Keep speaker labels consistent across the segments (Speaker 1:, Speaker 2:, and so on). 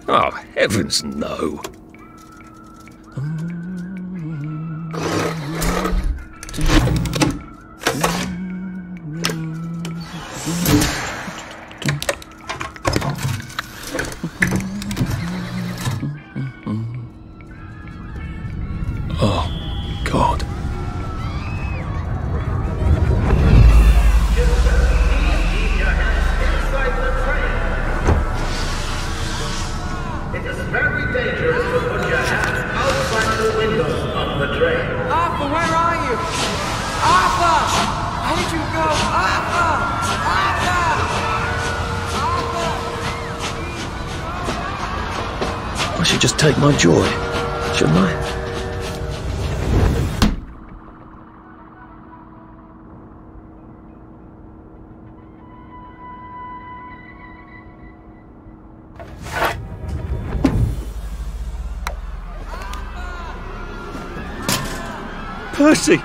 Speaker 1: Oh, heavens no. Oh, God.
Speaker 2: It is very dangerous to put your hands outside the windows of the train.
Speaker 3: Arthur, where are you? Arthur! Where did you go? Arthur! Arthur! Arthur!
Speaker 1: I should just take my joy, shouldn't I? Percy!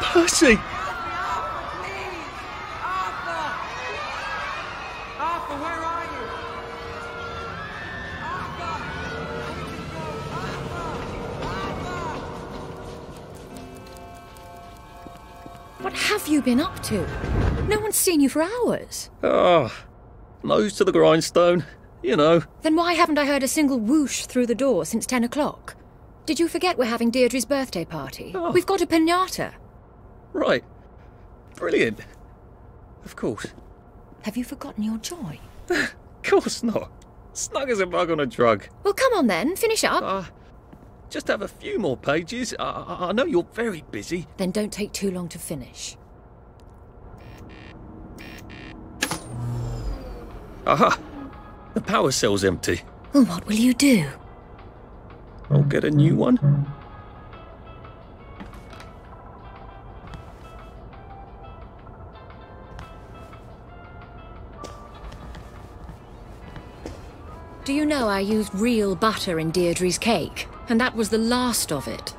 Speaker 1: Percy!
Speaker 3: Arthur! Arthur, where are you? Arthur! Where did you go? Arthur!
Speaker 4: What have you been up to? No one's seen you for hours.
Speaker 1: Ah, nose to the grindstone, you know.
Speaker 4: Then why haven't I heard a single whoosh through the door since 10 o'clock? Did you forget we're having Deirdre's birthday party?
Speaker 1: Oh.
Speaker 4: We've got a piñata.
Speaker 1: Right. Brilliant. Of course.
Speaker 4: Have you forgotten your joy?
Speaker 1: Of course not. Snug as a bug on a drug.
Speaker 4: Well, come on then, finish up.
Speaker 1: Just have a few more pages. I know you're very busy.
Speaker 4: Then don't take too long to finish.
Speaker 1: Aha! The power cell's empty.
Speaker 4: Well, what will you do?
Speaker 1: I'll get a new one.
Speaker 4: Do you know I used real butter in Deirdre's cake? And that was the last of it.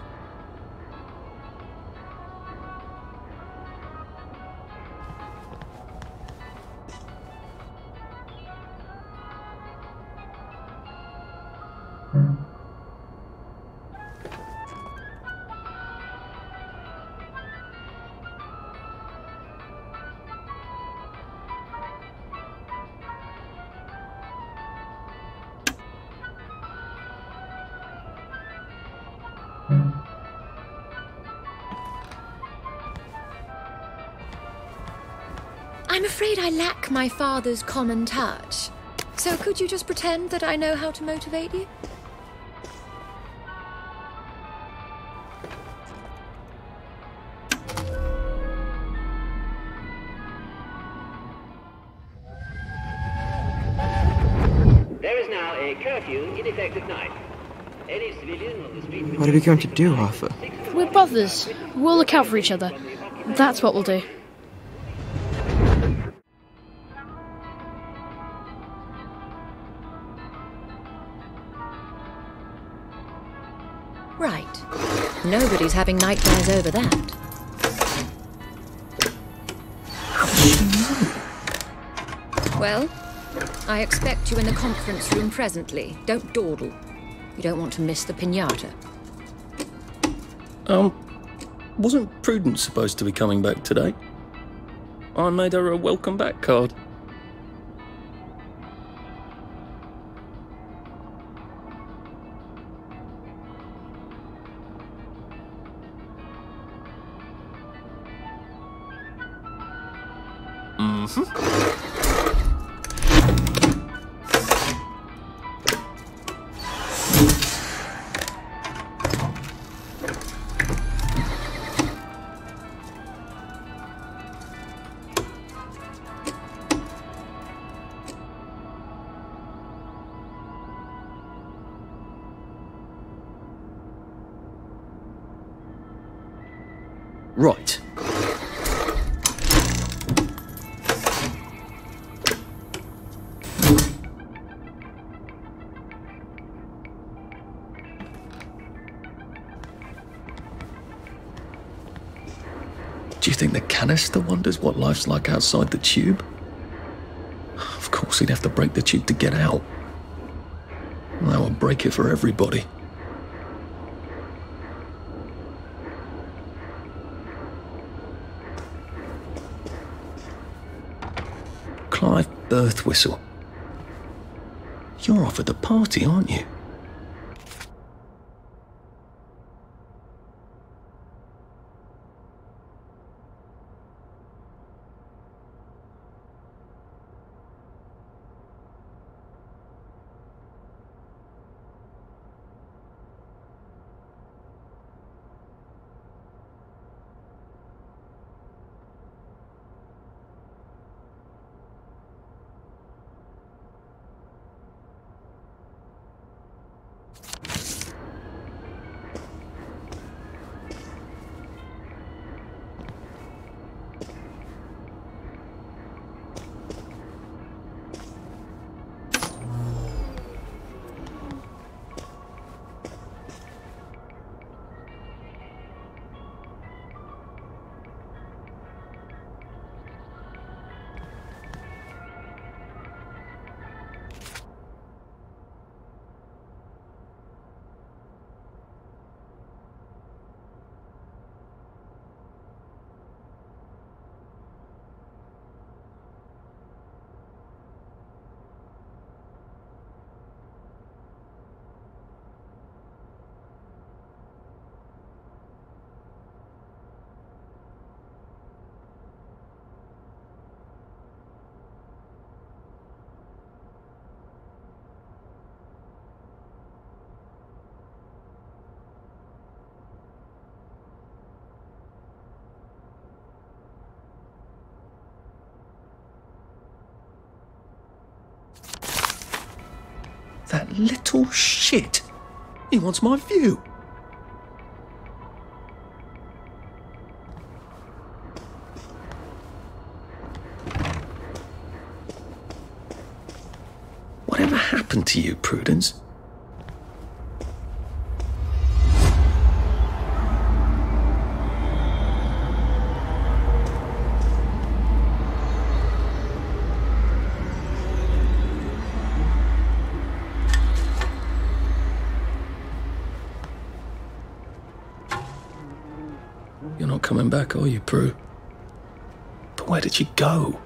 Speaker 4: I'm afraid I lack my father's common touch. So could you just pretend that I know how to motivate you?
Speaker 5: There is now a curfew in effect at night. Any civilian on the street...
Speaker 3: What are we going to do, Arthur?
Speaker 6: We're brothers. We'll look out for each other. That's what we'll do.
Speaker 4: Right. Nobody's having nightmares over that. Well, I expect you in the conference room presently. Don't dawdle. You don't want to miss the piñata.
Speaker 1: Wasn't Prudence supposed to be coming back today? I made her a welcome back card. Right. Do you think the canister wonders what life's like outside the tube? Of course, he'd have to break the tube to get out. That would break it for everybody. Clive Birth Whistle. You're off at the party, aren't you? That little shit! He wants my view! Whatever happened to you, Prudence? You're not coming back, are you, Prue? But where did you go?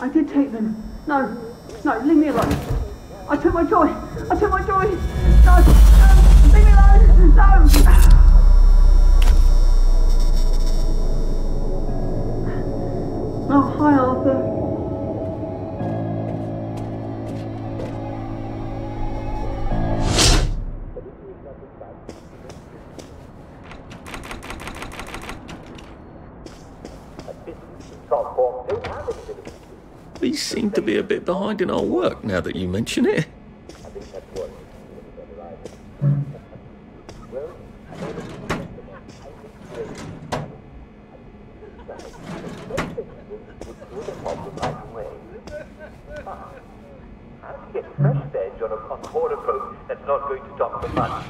Speaker 7: I did take them. No, leave me alone. I took my joy. I took my joy. No, leave me alone. No. Oh, hi, Arthur.
Speaker 1: We seem to be a bit behind in our work now that you mention it.
Speaker 2: How do you get fresh veg on a border boat that's not going to dock for much?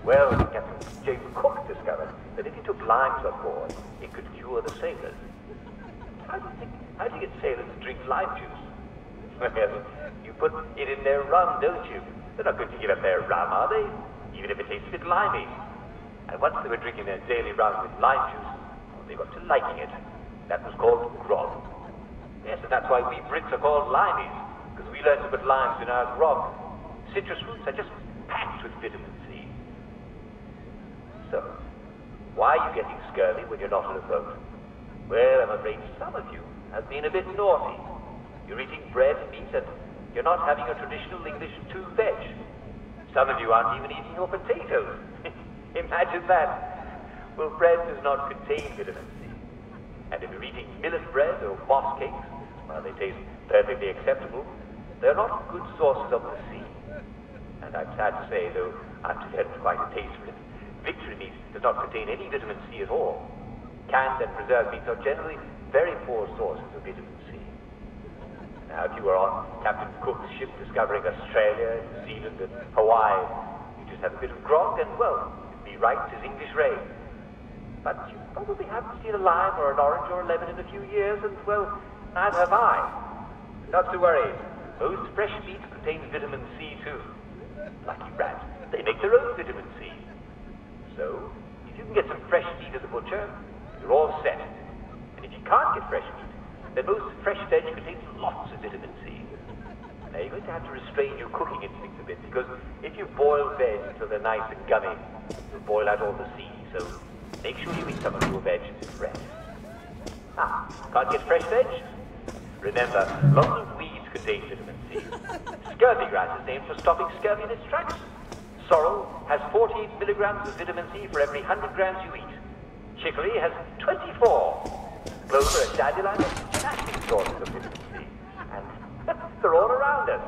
Speaker 2: Well, Captain James Cook discovered that if he took limes on board, it could cure the sailors. How do you get sailors to drink lime juice? Well, you put it in their rum, don't you? They're not going to give up their rum, are they? Even if it tastes a bit limey. And once they were drinking their daily rum with lime juice, they got to liking it. That was called grog. Yes, and that's why we Brits are called limeys, because we learned to put limes in our grog. Citrus fruits are just packed with vitamin C. So, why are you getting scurvy when you're not on a boat? Well, I'm afraid some of you have been a bit naughty. You're eating bread and meat, and you're not having a traditional English two veg. Some of you aren't even eating your potatoes. Imagine that. Well, bread does not contain vitamin C. And if you're eating millet bread or moss cakes, while they taste perfectly acceptable, they're not good sources of the C. And I'm sad to say, though I've developed quite a taste for it, victory meat does not contain any vitamin C at all. Canned and preserved meats are generally very poor sources of vitamin C. Now, if you were on Captain Cook's ship discovering Australia, New Zealand, and Hawaii, you just have a bit of grog and, well, you'd be right as English rain. But you probably haven't seen a lime or an orange or a lemon in a few years, and, well, neither have I. Not to worry. Most fresh meat contains vitamin C, too. Lucky rats. They make their own vitamin C. So, if you can get some fresh meat at the butcher, you're all set. And if you can't get fresh meat, then most fresh veg contains lots of vitamin C. Now, you're going to have to restrain your cooking instincts a bit, because if you boil veg until they're nice and gummy, you'll boil out all the C, so make sure you eat some of your veg fresh. Can't get fresh veg? Remember, lots of weeds contain vitamin C. Scurvy grass is named for stopping scurvy in its tracks. Sorrel has 40 milligrams of vitamin C for every 100 grams you eat. Chicory has 24. Clover and dandelion are fantastic sources of vitamin C. And they're all around us.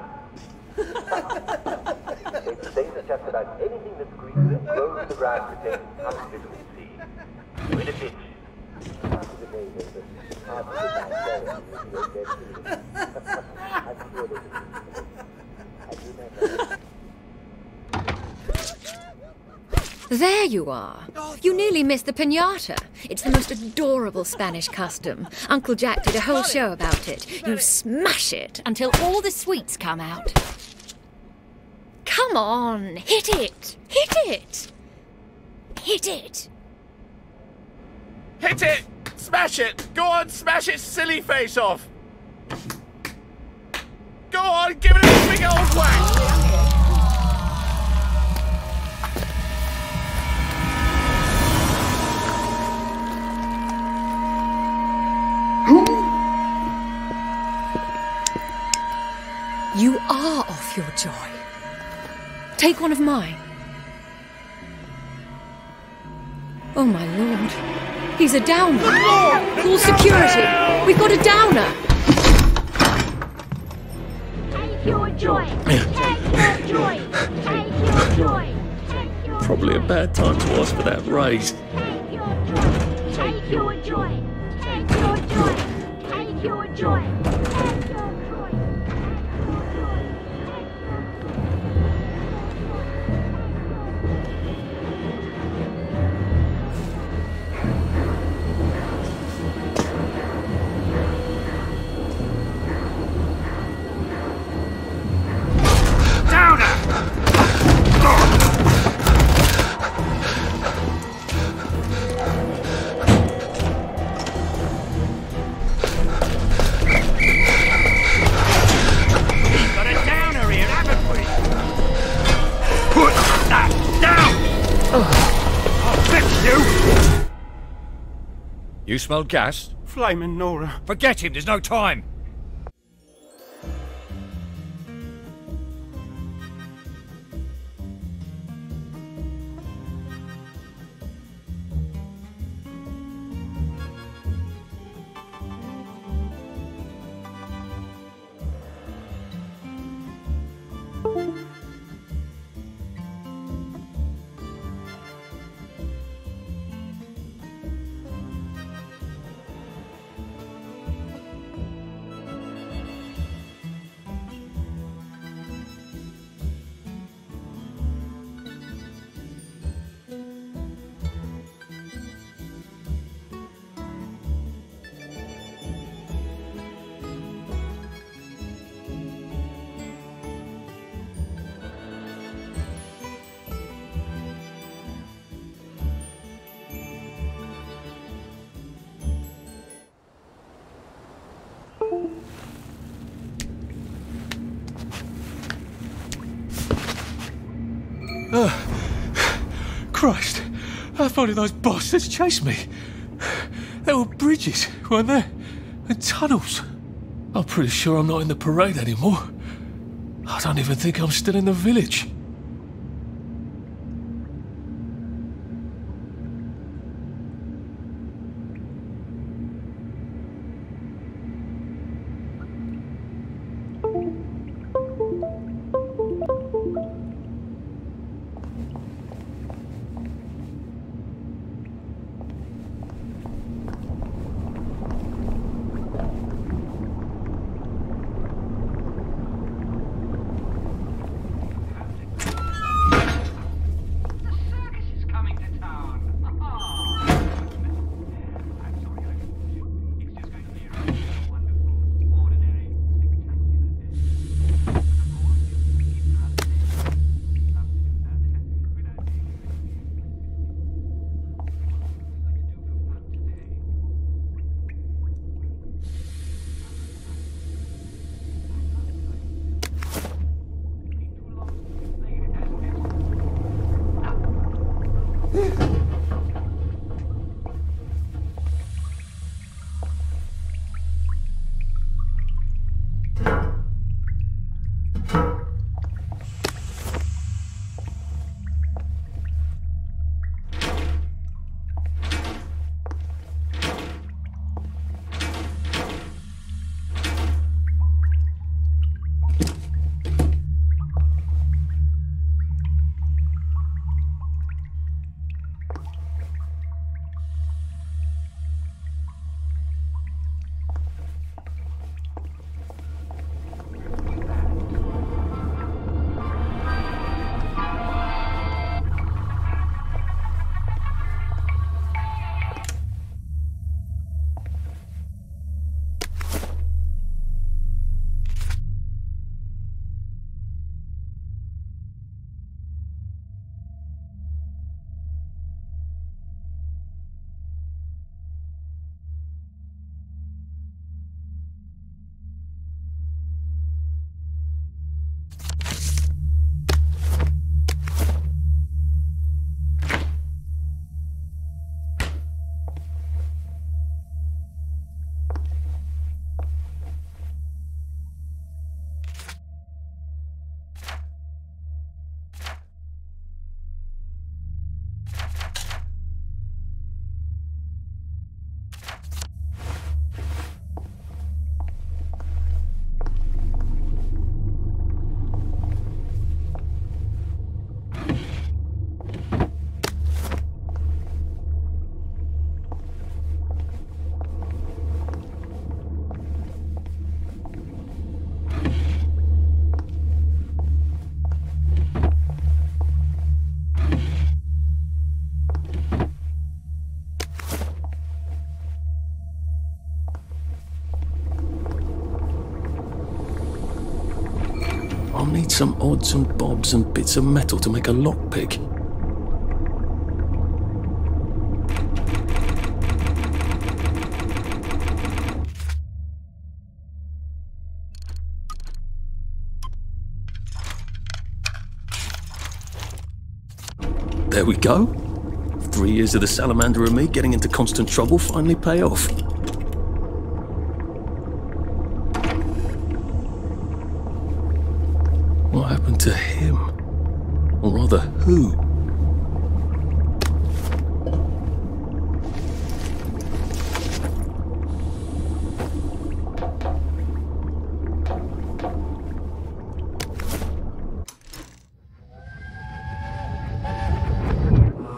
Speaker 2: It's the same that just about anything that's green and grows in the ground contains tons of vitamin C. In a pinch. After the day, there's a hard to get down there and you see dead children. I'm sure there's I remember.
Speaker 4: There you are. You nearly missed the piñata. It's the most adorable Spanish custom. Uncle Jack did a whole show about it. You smash it until all the sweets come out. Come on, hit it! Hit it! Hit it!
Speaker 8: Hit it! Smash it! Go on, smash its silly face off! Go on, give it a big old whack!
Speaker 4: You are off your joy. Take one of mine. Oh my lord. He's a downer. Call security. We've got a downer.
Speaker 9: Take your joy. Take your joy. Take your joy. Take your
Speaker 1: Probably a bad time to ask for that raise.
Speaker 9: Take your joy. Take your joy. Take your joy. Take your joy. Take your joy.
Speaker 8: You smell gas?
Speaker 3: Flaming Nora.
Speaker 8: Forget him, there's no time!
Speaker 10: Christ, I thought those bastards chased me. There were bridges, weren't there? And tunnels. I'm pretty sure I'm not in the parade anymore. I don't even think I'm still in the village.
Speaker 1: I'll need some odds and bobs and bits of metal to make a lockpick. There we go. 3 years of the salamander and me getting into constant trouble finally pay off. What happened to him? Or rather, who?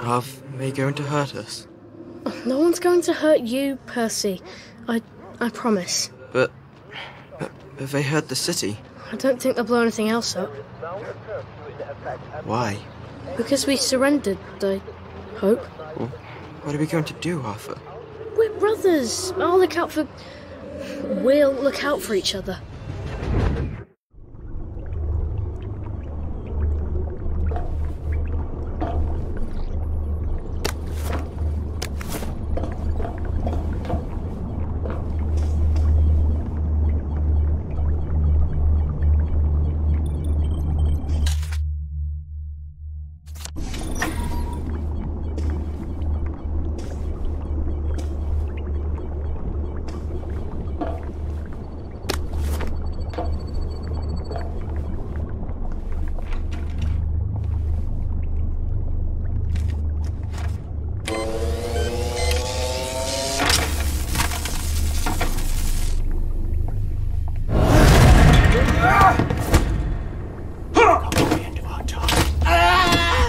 Speaker 11: Are they going to hurt us?
Speaker 6: No one's going to hurt you, Percy. I promise.
Speaker 11: But they hurt the city.
Speaker 6: I don't think they'll blow anything else up.
Speaker 11: Why?
Speaker 6: Because we surrendered, I hope.
Speaker 11: Well, what are we going to do, Arthur?
Speaker 6: We're brothers. We'll look out for each other.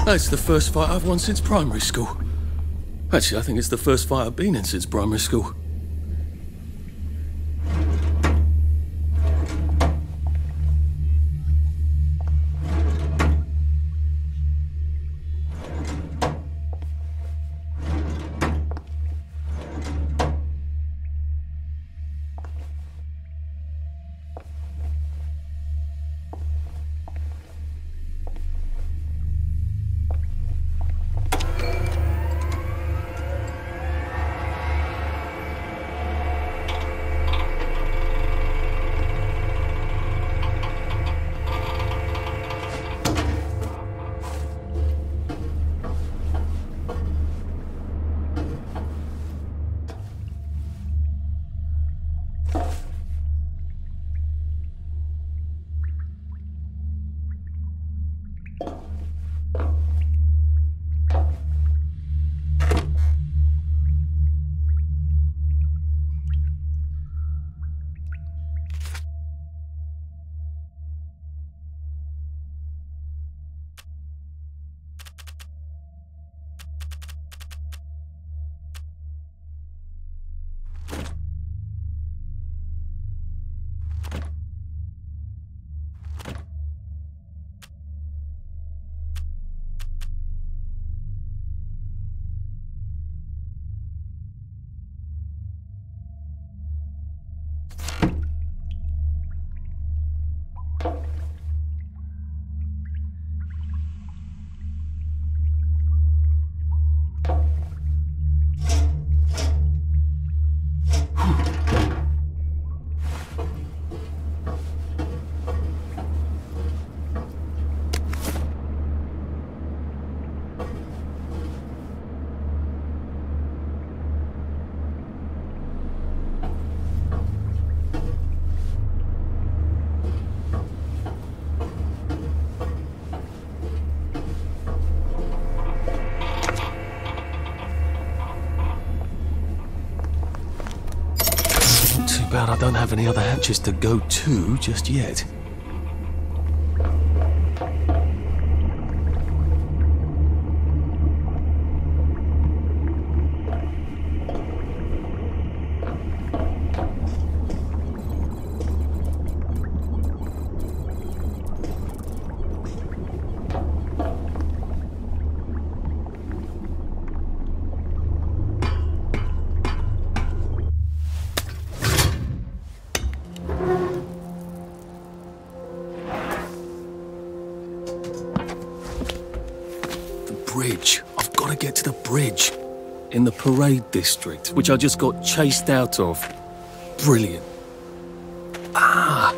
Speaker 1: That's the first fight I've won since primary school. Actually, I think it's the first fight I've been in since primary school. Bad I don't have any other hatches to go to just yet. got to get to the bridge in the parade district, which I just got chased out of. Brilliant. Ah,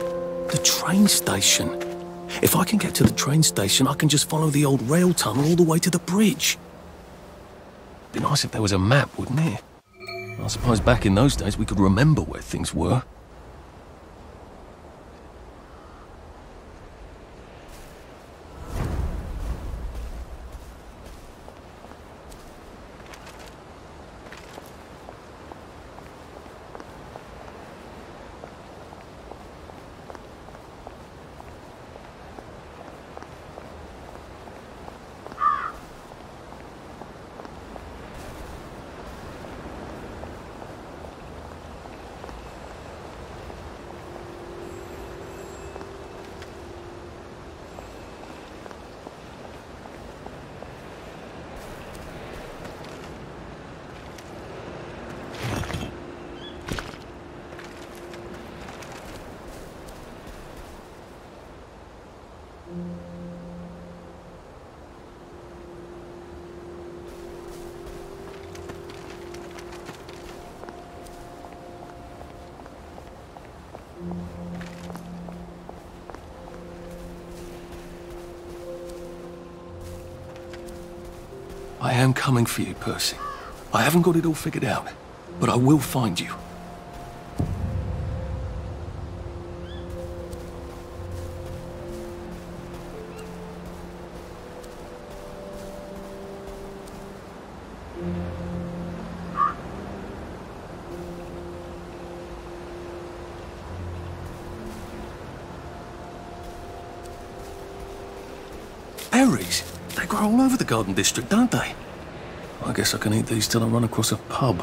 Speaker 1: the train station. If I can get to the train station, I can just follow the old rail tunnel all the way to the bridge. Be nice if there was a map, wouldn't it? I suppose back in those days we could remember where things were. I am coming for you, Percy. I haven't got it all figured out, but I will find you. Berries? They grow all over the Garden District, don't they? I guess I can eat these till I run across a pub.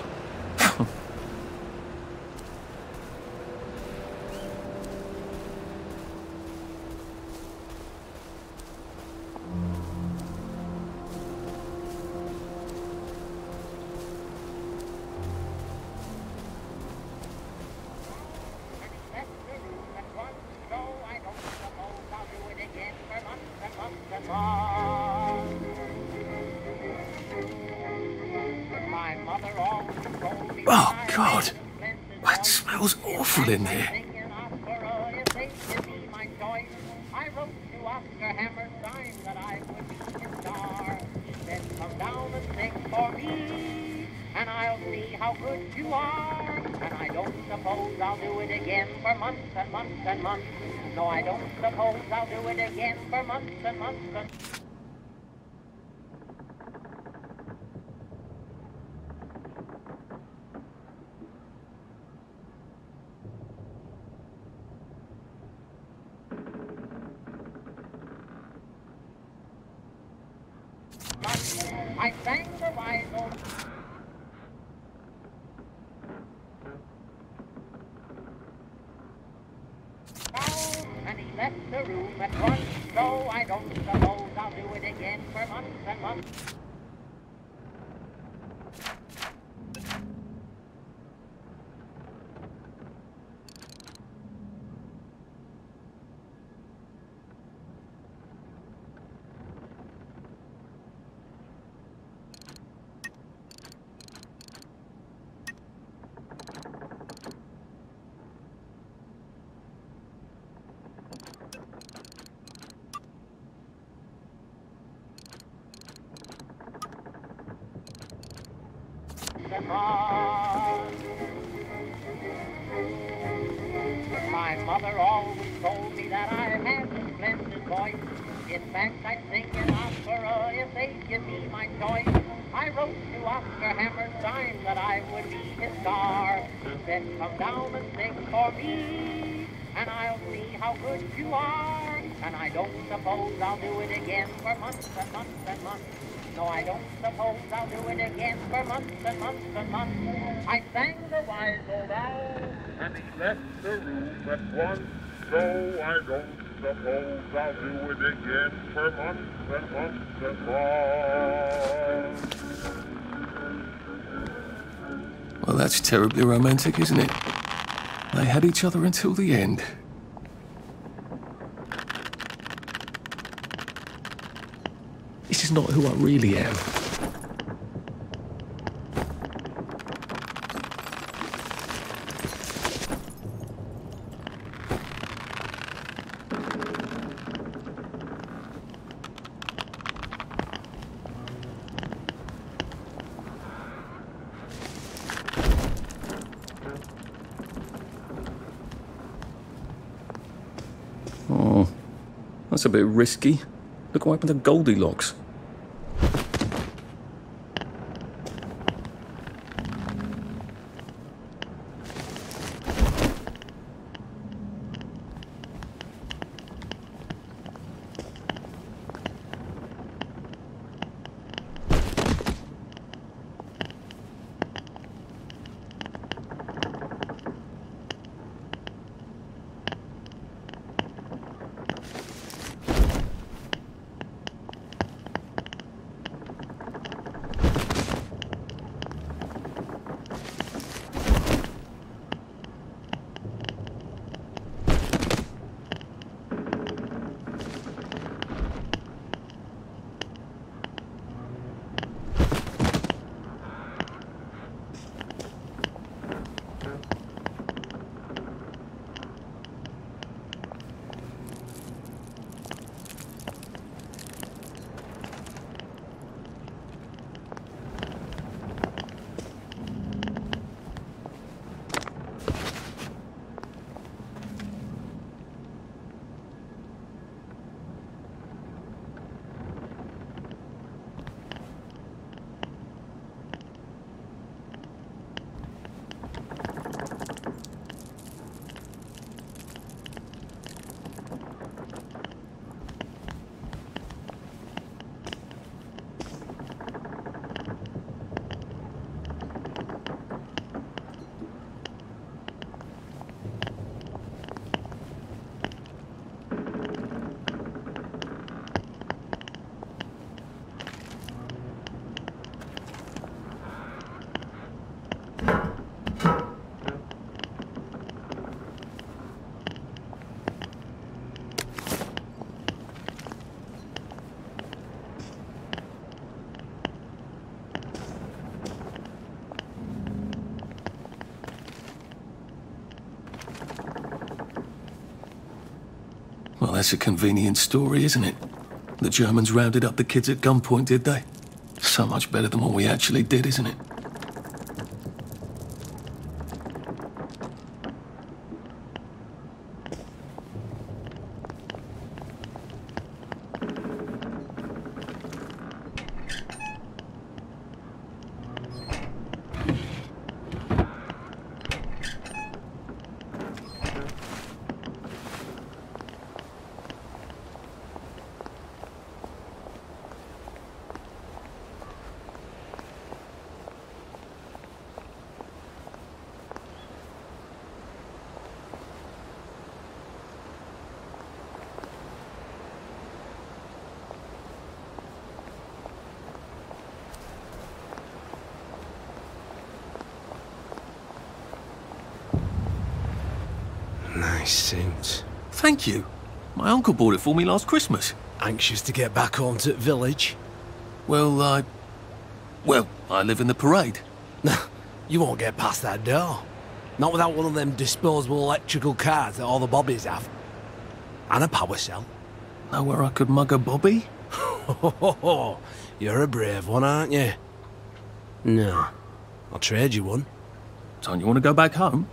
Speaker 1: Oh, God. That smells awful in here.
Speaker 12: And I'll see how good you are. And I don't suppose I'll do it again for months and months and months. No, I don't suppose I'll do it again for months and months and months. I sang the wise old... And he left the room at once, so I don't suppose I'll do it again for months and months. My mother always told me that I had a splendid voice. In fact, I'd sing in opera if they'd give me my choice. I wrote to Oscar Hammerstein that I would be his star. He said, come down and sing for me, and I'll see how good you are. And I don't suppose I'll do it again for months and months and months. No, I don't suppose I'll do it again for months and months and months. I sang the wise old owl,
Speaker 13: and he left the room at once. So I don't suppose I'll do it again for months and months and months.
Speaker 1: Well, that's terribly romantic, isn't it? They had each other until the end. This is not who I really am. That's a bit risky. Look what happened to Goldilocks. Well, that's a convenient story, isn't it? The Germans rounded up the kids at gunpoint, did they? So much better than what we actually did, isn't it?
Speaker 14: Nice suit.
Speaker 1: Thank you. My uncle bought it for me last Christmas.
Speaker 14: Anxious to get back home to the village?
Speaker 1: Well, I live in the parade.
Speaker 14: You won't get past that door. Not without one of them disposable electrical cars that all the bobbies have. And a power cell.
Speaker 1: Know where I could mug a bobby?
Speaker 14: You're a brave one, aren't you? No. I'll trade you one.
Speaker 1: Don't you want to go back home?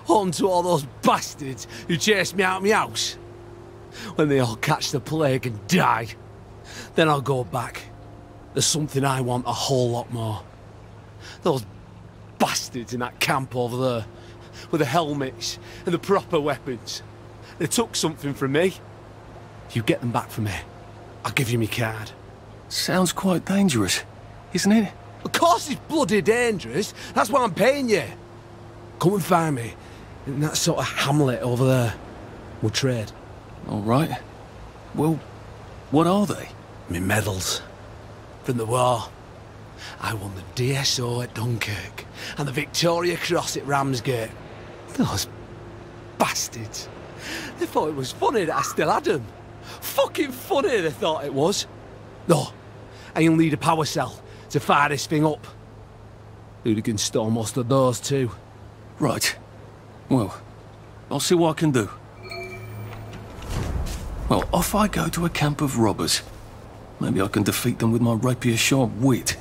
Speaker 14: Home to all those bastards who chased me out of my house. When they all catch the plague and die, then I'll go back. There's something I want a whole lot more. Those bastards in that camp over there, with the helmets and the proper weapons. They took something from me. You get them back from me, I'll give you my card.
Speaker 1: Sounds quite dangerous, isn't it?
Speaker 14: Of course it's bloody dangerous. That's why I'm paying you. Come and find me in that sort of hamlet over there. We'll trade.
Speaker 1: All right. Well, what are they?
Speaker 14: Me medals. From the war. I won the DSO at Dunkirk and the Victoria Cross at Ramsgate. Those bastards. They thought it was funny that I still had them. Fucking funny they thought it was. No, and you'll need a power cell to fire this thing up. Hooligans stole most of those too.
Speaker 1: Right. Well, I'll see what I can do. Well, off I go to a camp of robbers. Maybe I can defeat them with my rapier-sharp wit.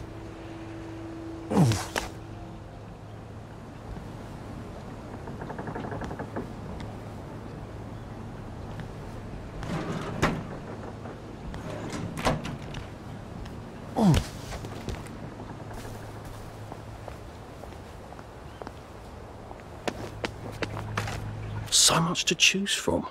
Speaker 1: So much to choose from.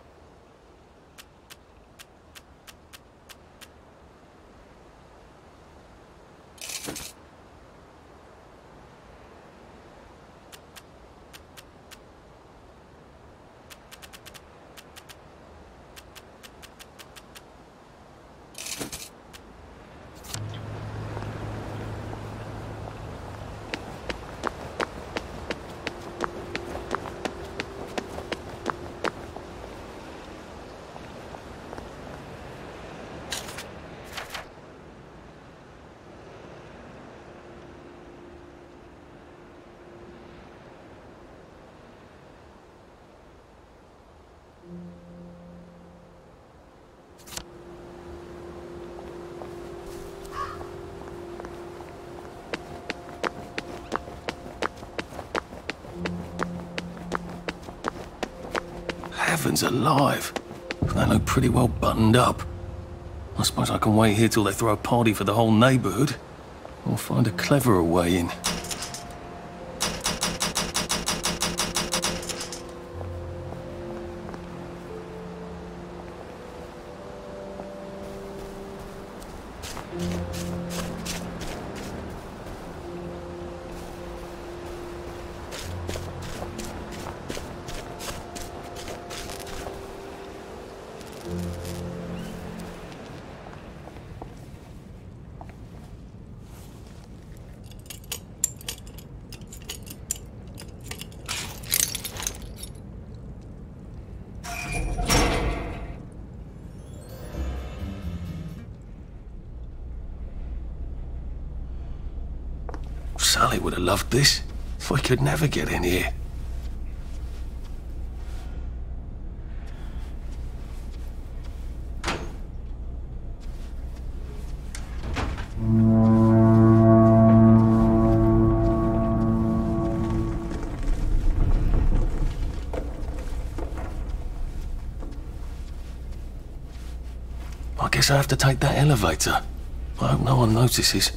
Speaker 1: Heavens alive. They look pretty well buttoned up. I suppose I can wait here till they throw a party for the whole neighbourhood. Or find a cleverer way in. Sally would have loved this. We could never get in here. I guess I have to take that elevator. I hope no one notices.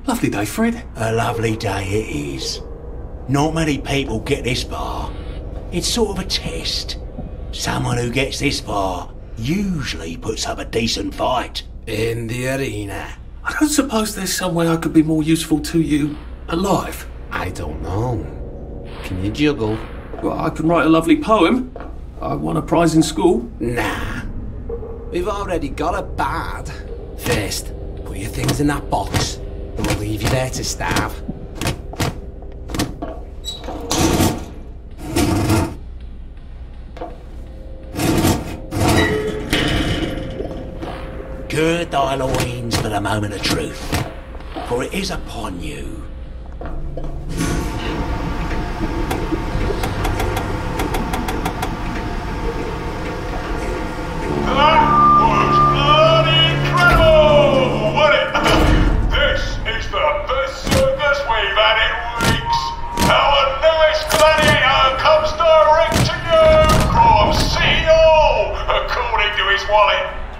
Speaker 1: Lovely day, Fred.
Speaker 15: A lovely day it is. Not many people get this far. It's sort of a test. Someone who gets this far usually puts up a decent fight. In the arena.
Speaker 1: I don't suppose there's some way I could be more useful to you alive.
Speaker 15: I don't know. Can you juggle?
Speaker 1: Well, I can write a lovely poem. I won a prize in school.
Speaker 15: Nah. We've already got a bard. First, put your things in that box. And we'll leave you there to starve. Gird thy loins for the moment of truth, for it is upon you.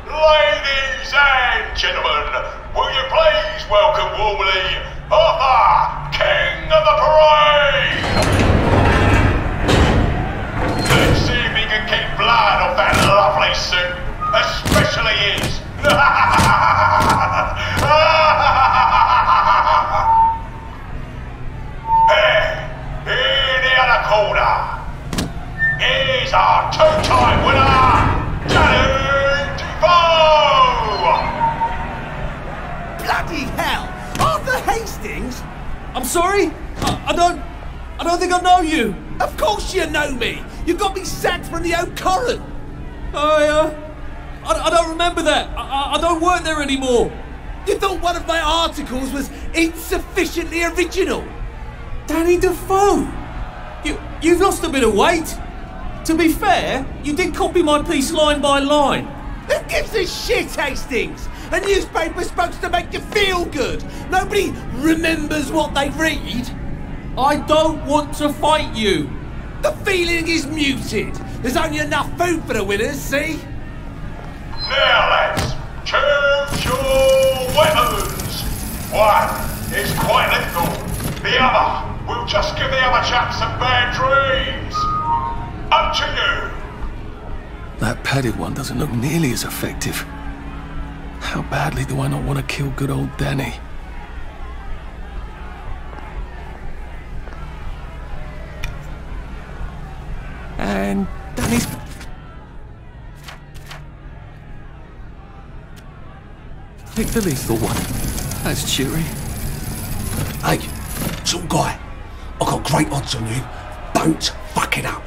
Speaker 13: Ladies and gentlemen, will you please welcome warmly Arthur, King of the Parade! Let's see if he can keep blood off that lovely suit, especially his. In the other corner is our two-time winner, Danny!
Speaker 14: Bloody hell! Arthur Hastings? I'm sorry? I don't think I know you. Of course you know me! You got me sacked from the Oak Coron! I don't remember that. I don't work there anymore. You thought one of my articles was insufficiently original? Danny Defoe! You've lost a bit of weight.
Speaker 1: To be fair, you did copy my piece line by line.
Speaker 14: Who gives a shit, Hastings? A newspaper's supposed to make you feel good. Nobody remembers what they read.
Speaker 1: I don't want to fight you.
Speaker 14: The feeling is muted. There's only enough food for the winners, see?
Speaker 13: Now, lads, choose your weapons. One is quite lethal. The other will just give the other chaps some bad dreams. Up to you.
Speaker 1: That padded one doesn't look nearly as effective. How badly do I not want to kill good old Danny? And Danny's... Pick the lethal one. That's cheery.
Speaker 14: Hey, some guy. I've got great odds on you. Don't fuck it up.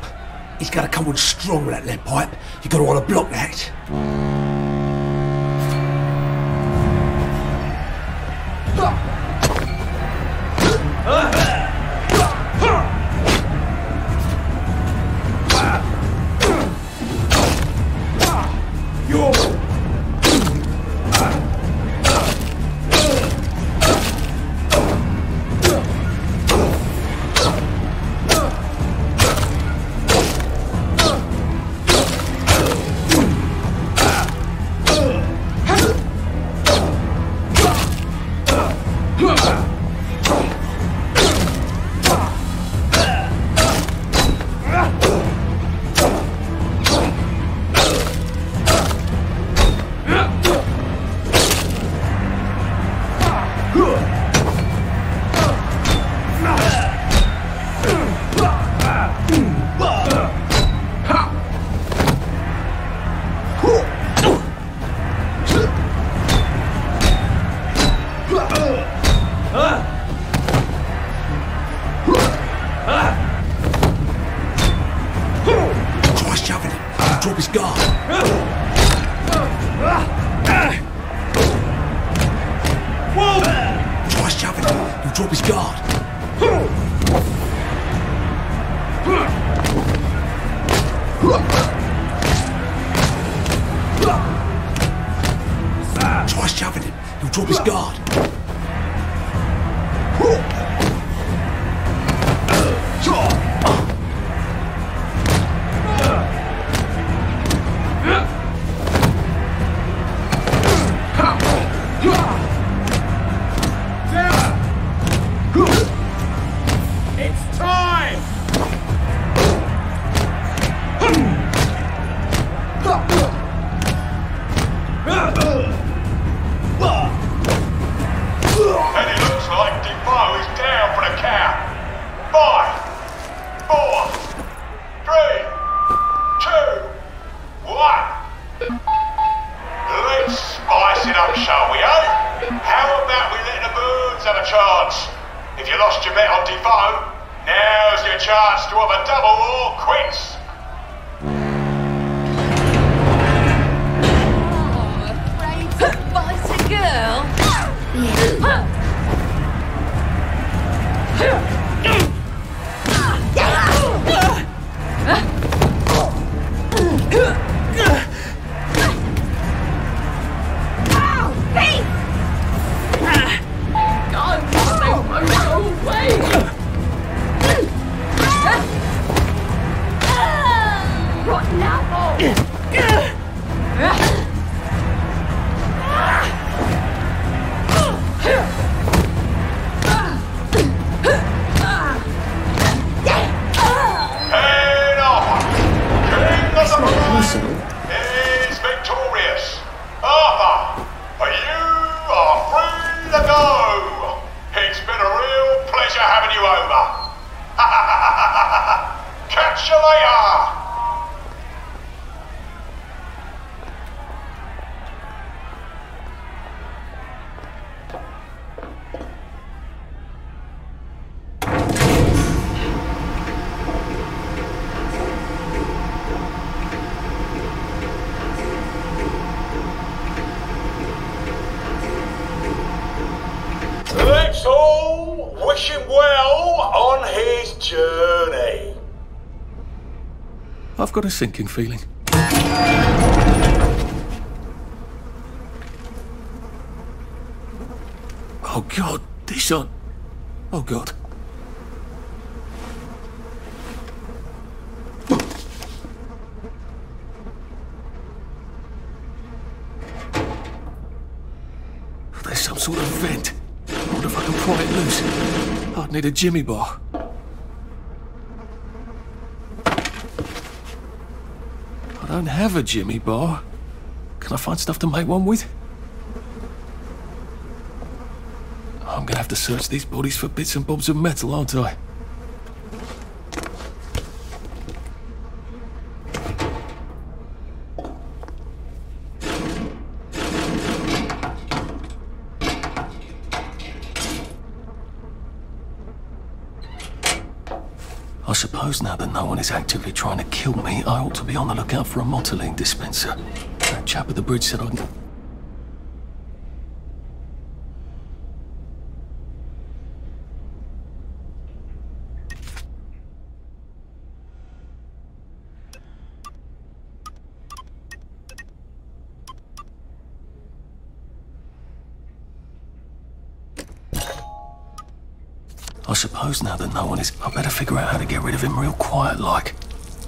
Speaker 14: He's gonna come on strong with that lead pipe. You're gonna want to block that.
Speaker 1: I've got a sinking feeling. Oh God, this on. Oh God. There's some sort of vent. I wonder if I can pry it loose. I'd need a jimmy bar. I don't have a jimmy bar. Can I find stuff to make one with? I'm gonna have to search these bodies for bits and bobs of metal, aren't I? I suppose now that no one is actively trying to kill me, I ought to be on the lookout for a motoline dispenser. That chap at the bridge said I'd... I suppose now that no one is... I better figure out how to get rid of him real quiet like.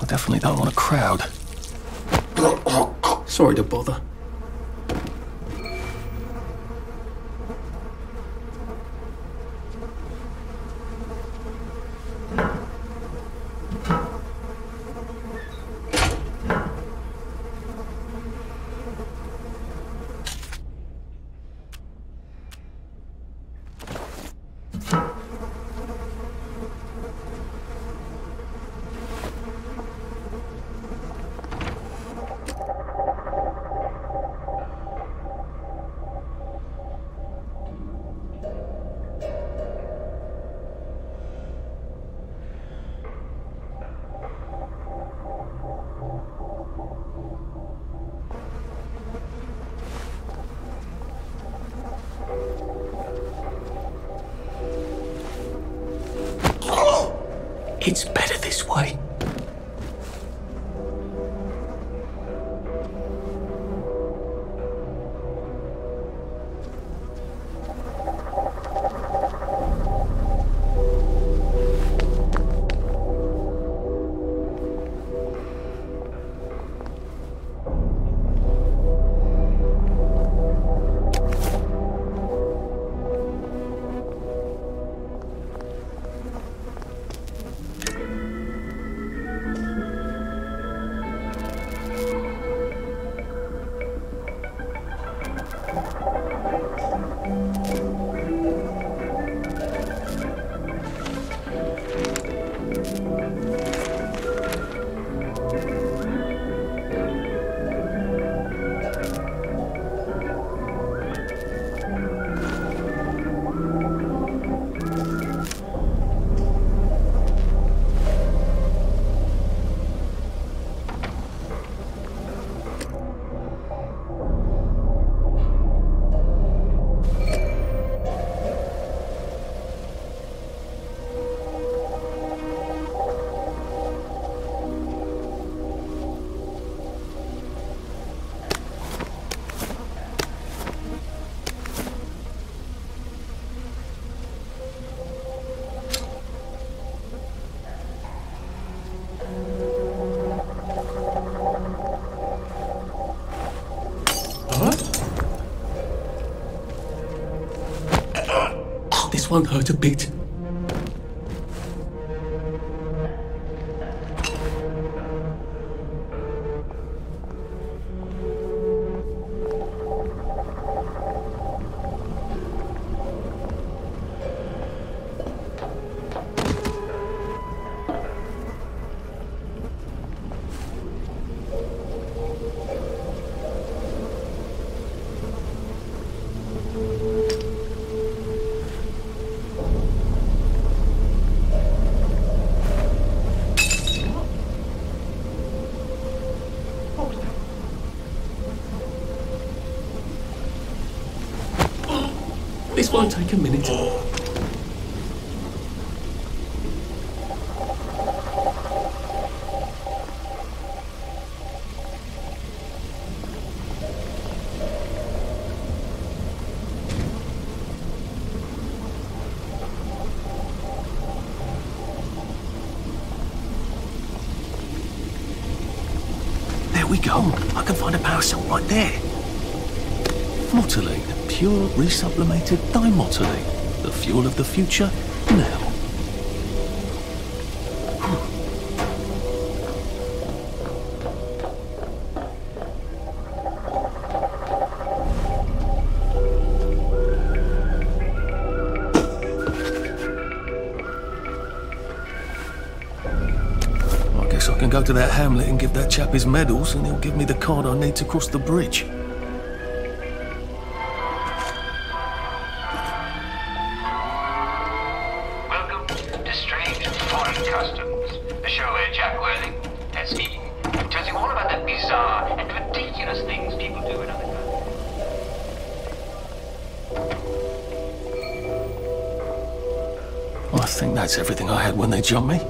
Speaker 1: I definitely don't want a crowd. Sorry to bother. It's better this way. This one hurt a bit. This won't take a minute. we go. I can find a power cell right there. Motoline, pure resublimated dimotylene. The fuel of the future, now. I can go to that hamlet and give that chap his medals, and he'll give me the card I need to cross the bridge.
Speaker 16: Welcome to Strange Foreign Customs, the show where Jack Worthing, that's me, tells you all about the bizarre and ridiculous things people do in other countries.
Speaker 1: I think that's everything I had when they jumped me.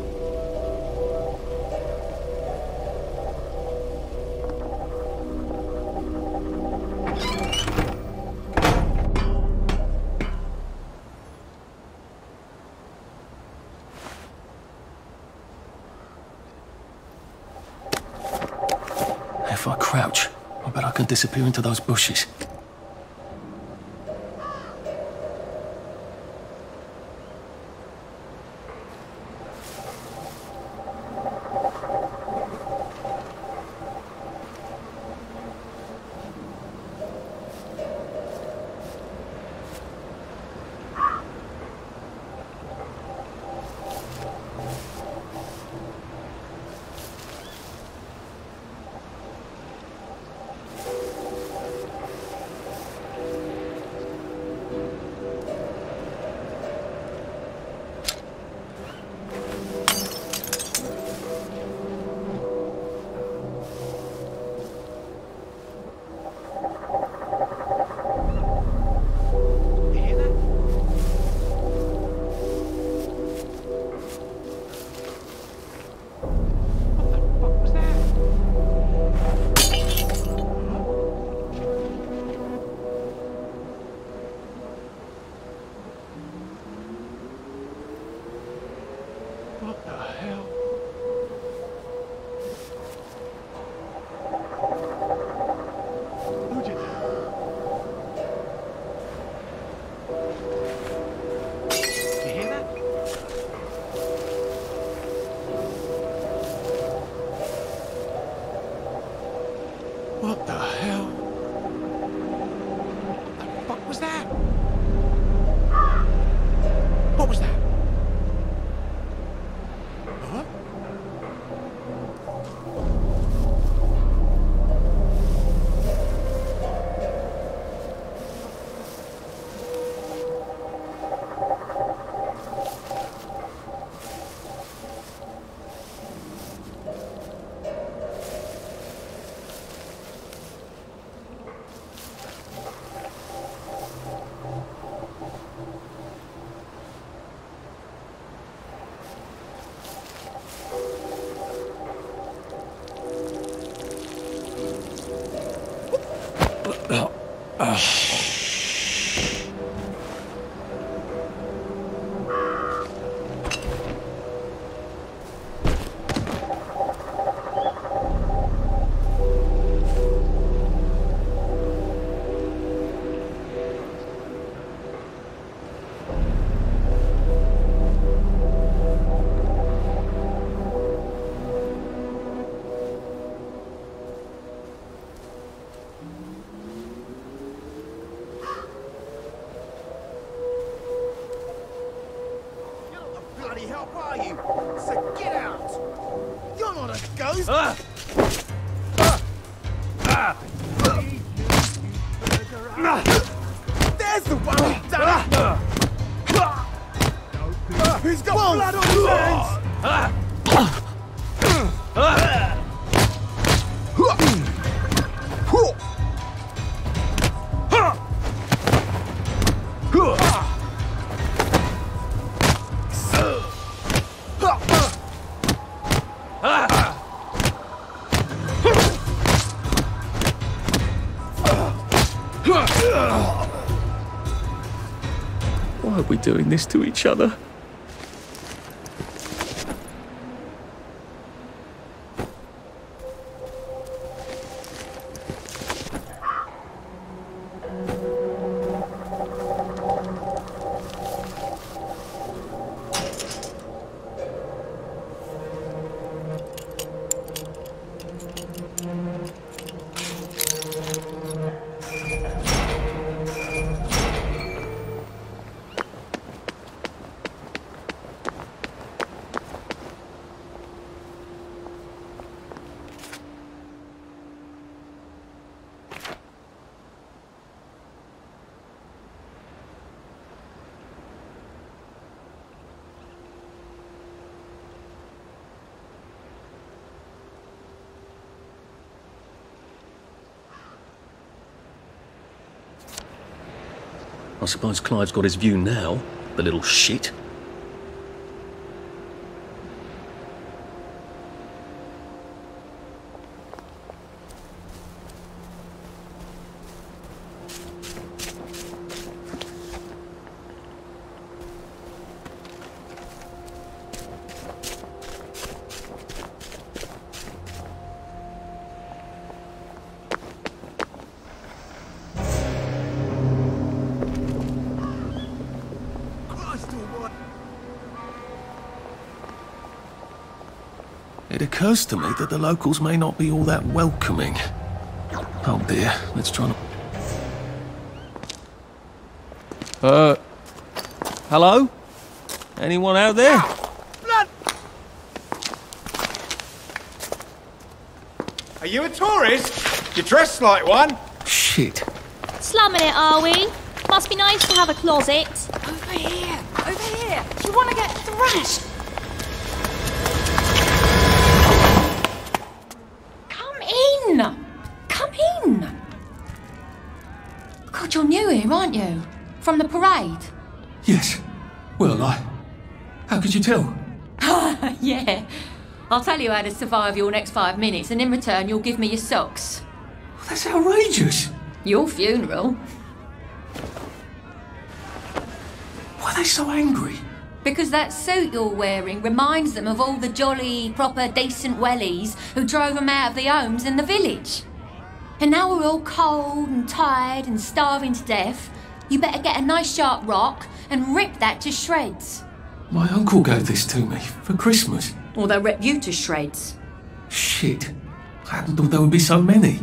Speaker 1: If I crouch, I bet I can disappear into those bushes.
Speaker 10: What the hell? Who did that? You hear that? What the hell? What the fuck was that? What was that? Huh?
Speaker 3: Bloody hell are you? So get out! You're not a ghost! There's the one who done it! Who's got blood on his hands?
Speaker 1: Why are we doing this to each other? I suppose Clyde's got his view now, the little shit. It occurs to me that the locals may not be all that welcoming. Oh dear, let's try to...
Speaker 17: Hello? Anyone out there?
Speaker 8: Blood! Are you a tourist? You dress like one.
Speaker 1: Shit.
Speaker 9: Slumming it, are we? Must be nice to have a closet.
Speaker 3: Over here! Over here! Do you want to get thrashed?
Speaker 4: Come in! God, you're new here, aren't you? From the parade?
Speaker 10: Yes. Well, how could you tell?
Speaker 4: Yeah. I'll tell you how to survive your next 5 minutes, and in return you'll give me your socks.
Speaker 10: That's outrageous.
Speaker 4: Your funeral.
Speaker 10: Why are they so angry?
Speaker 4: Because that suit you're wearing reminds them of all the jolly, proper, decent wellies who drove them out of their homes in the village. And now we're all cold and tired and starving to death. You better get a nice sharp rock and rip that to shreds.
Speaker 10: My uncle gave this to me for Christmas.
Speaker 4: Or they'll rip you to shreds.
Speaker 10: Shit. I hadn't thought there would be so many.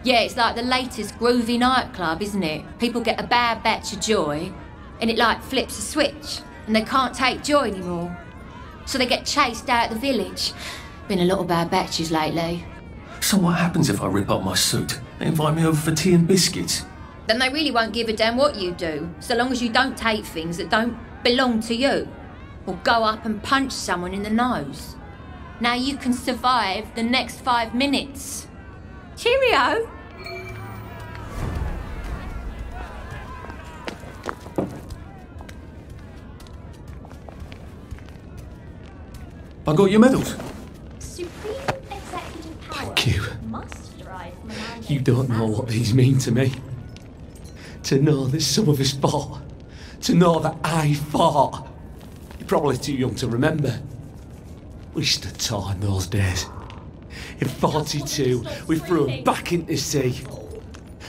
Speaker 4: Yeah, it's like the latest groovy nightclub, isn't it? People get a bad batch of joy, and it like flips a switch, and they can't take joy anymore. So they get chased out of the village. Been a lot of bad batches lately.
Speaker 10: So what happens if I rip up my suit? They invite me over for tea and biscuits.
Speaker 4: Then they really won't give a damn what you do, so long as you don't take things that don't belong to you. Or go up and punch someone in the nose. Now you can survive the next 5 minutes. Cheerio!
Speaker 10: I got your medals.
Speaker 9: Supreme executive power.
Speaker 10: Thank you.
Speaker 9: Must derive from a mandate.
Speaker 14: You don't know what these mean to me. To know that some of us fought. To know that I fought. You're probably too young to remember. We stood tall in those days. In 42, we threw them back into sea.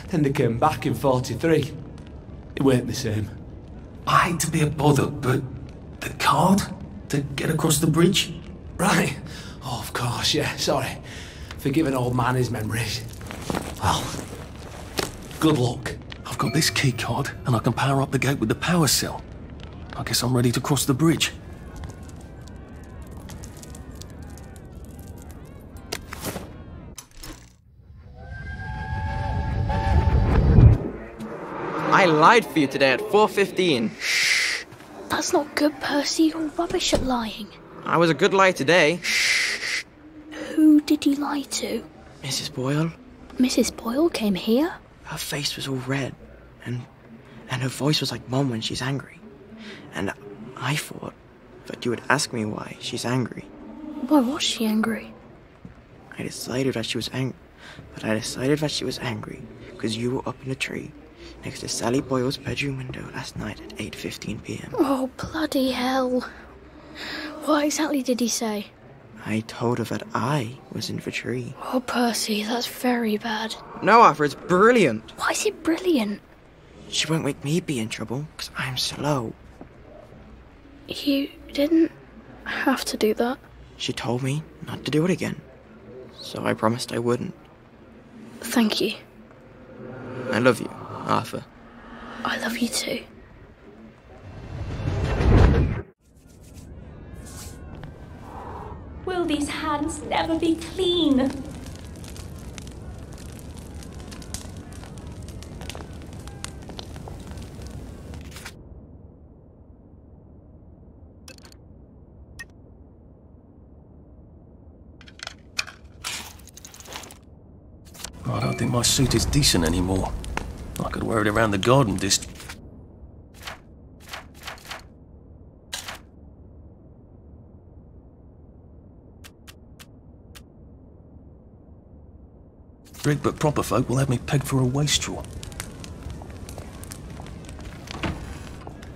Speaker 14: Then they came back in 43. It weren't the same.
Speaker 10: I hate to be a bother, but the card to get across the bridge?
Speaker 14: Right. Oh, of course, yeah, sorry. Forgive an old man his memories. Well, good luck.
Speaker 1: I've got this key card, and I can power up the gate with the power cell. I guess I'm ready to cross the bridge.
Speaker 11: I lied for you today at 4:15.
Speaker 6: Shh. That's not good, Percy. You're rubbish at lying.
Speaker 11: I was a good lie today.
Speaker 6: Shh. Who did you lie to?
Speaker 11: Mrs. Boyle.
Speaker 6: Mrs. Boyle came here?
Speaker 11: Her face was all red, and her voice was like Mum when she's angry. And I thought that you would ask me why she's angry.
Speaker 6: Why was she angry?
Speaker 11: I decided that she was angry because you were up in a tree next to Sally Boyle's bedroom window last night at 8:15 p.m.
Speaker 6: Oh, bloody hell. What exactly did he say?
Speaker 11: I told her that I was in the tree.
Speaker 6: Oh, Percy, that's very bad.
Speaker 11: No, Arthur, it's brilliant.
Speaker 6: Why is it brilliant?
Speaker 11: She won't make me be in trouble, because I'm slow.
Speaker 6: You didn't have to do that.
Speaker 11: She told me not to do it again, so I promised I wouldn't.
Speaker 6: Thank you.
Speaker 11: I love you, Arthur.
Speaker 6: I love you too.
Speaker 18: Will these hands never be clean?
Speaker 1: I don't think my suit is decent anymore. I could wear it around the garden district. But proper folk will have me pegged for a wastrel.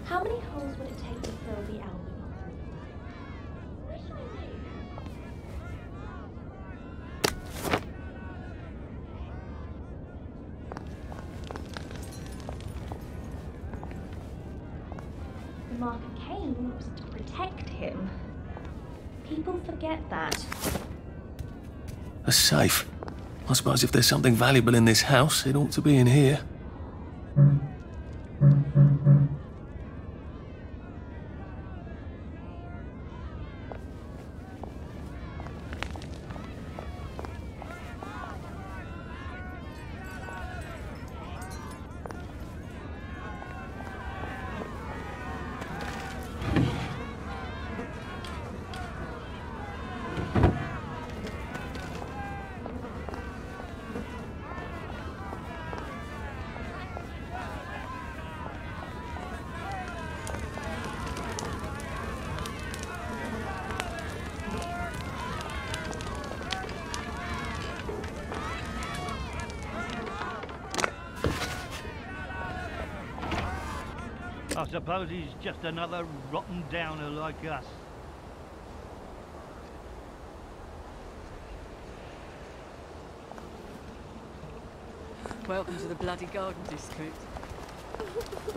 Speaker 18: How many holes would it take to fill the album? The mark of Cain was to protect him. People forget that.
Speaker 1: A safe. I suppose if there's something valuable in this house, it ought to be in here.
Speaker 19: I suppose he's just another rotten downer like us.
Speaker 20: Welcome to the bloody garden district.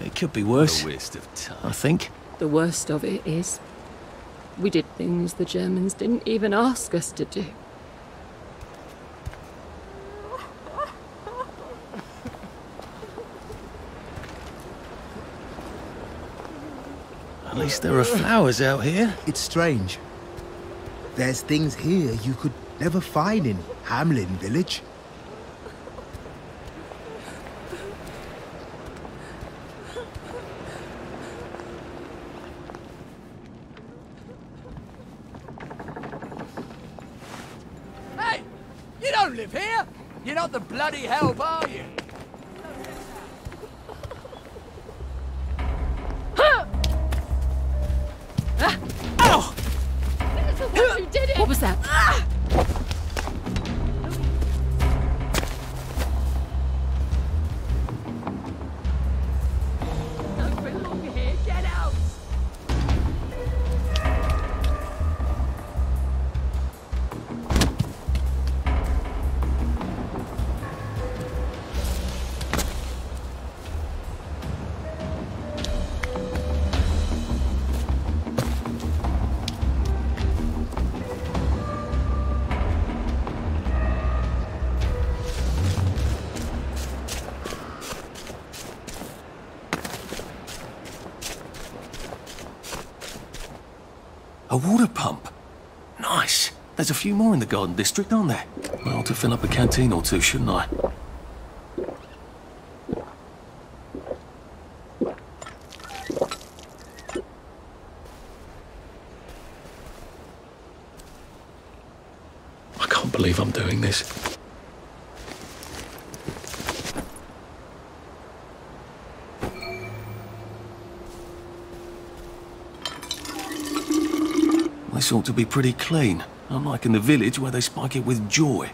Speaker 1: It could be worse.
Speaker 17: A waste of time.
Speaker 1: I think.
Speaker 20: The worst of it is, we did things the Germans didn't even ask us to do.
Speaker 1: At least there are flowers out here.
Speaker 21: It's strange. There's things here you could never find in Hamlin Village.
Speaker 3: Hey! You don't live here! You're not the bloody help, are you?
Speaker 20: Ow! Who did it? What was that?
Speaker 3: Don't belong here. Get out!
Speaker 1: A water pump. Nice. There's a few more in the garden district, aren't there? I ought to fill up a canteen or two, shouldn't I? I can't believe I'm doing this. This ought to be pretty clean, unlike in the village where they spike it with joy.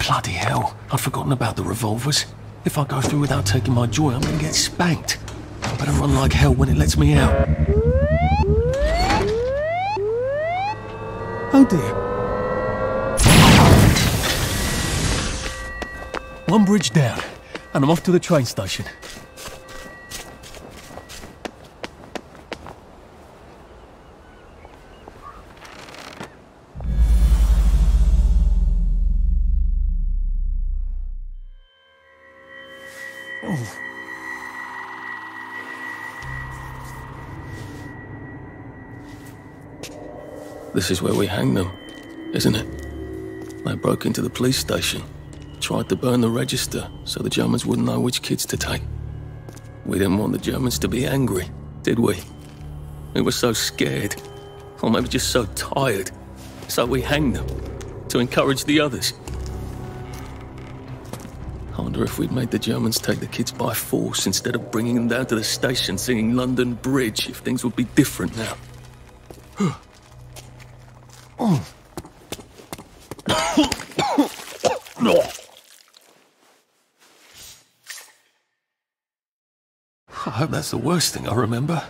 Speaker 1: Bloody hell, I'd forgotten about the revolvers. If I go through without taking my joy, I'm gonna get spanked. I better run like hell when it lets me out. Oh dear. One bridge down, and I'm off to the train station. This is where we hang them, isn't it? They broke into the police station, tried to burn the register so the Germans wouldn't know which kids to take. We didn't want the Germans to be angry, did we? We were so scared, or maybe just so tired, so we hanged them to encourage the others. I wonder if we'd made the Germans take the kids by force instead of bringing them down to the station singing London Bridge, if things would be different now. I hope that's the worst thing I remember.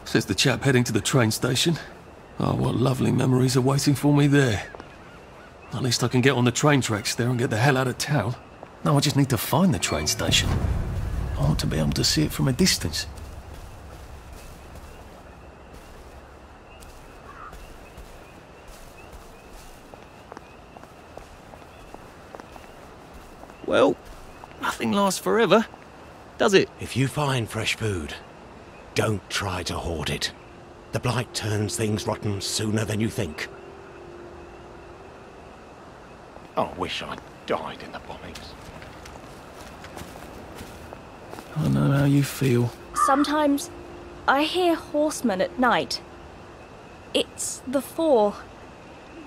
Speaker 1: Says the chap heading to the train station. Oh, what lovely memories are waiting for me there. At least I can get on the train tracks there and get the hell out of town. Now I just need to find the train station. I want to be able to see it from a distance. Well, nothing lasts forever, does it?
Speaker 15: If you find fresh food, don't try to hoard it. The blight turns things rotten sooner than you think. I wish I'd died in the bombings.
Speaker 1: I know how you feel.
Speaker 18: Sometimes I hear horsemen at night. It's the Four,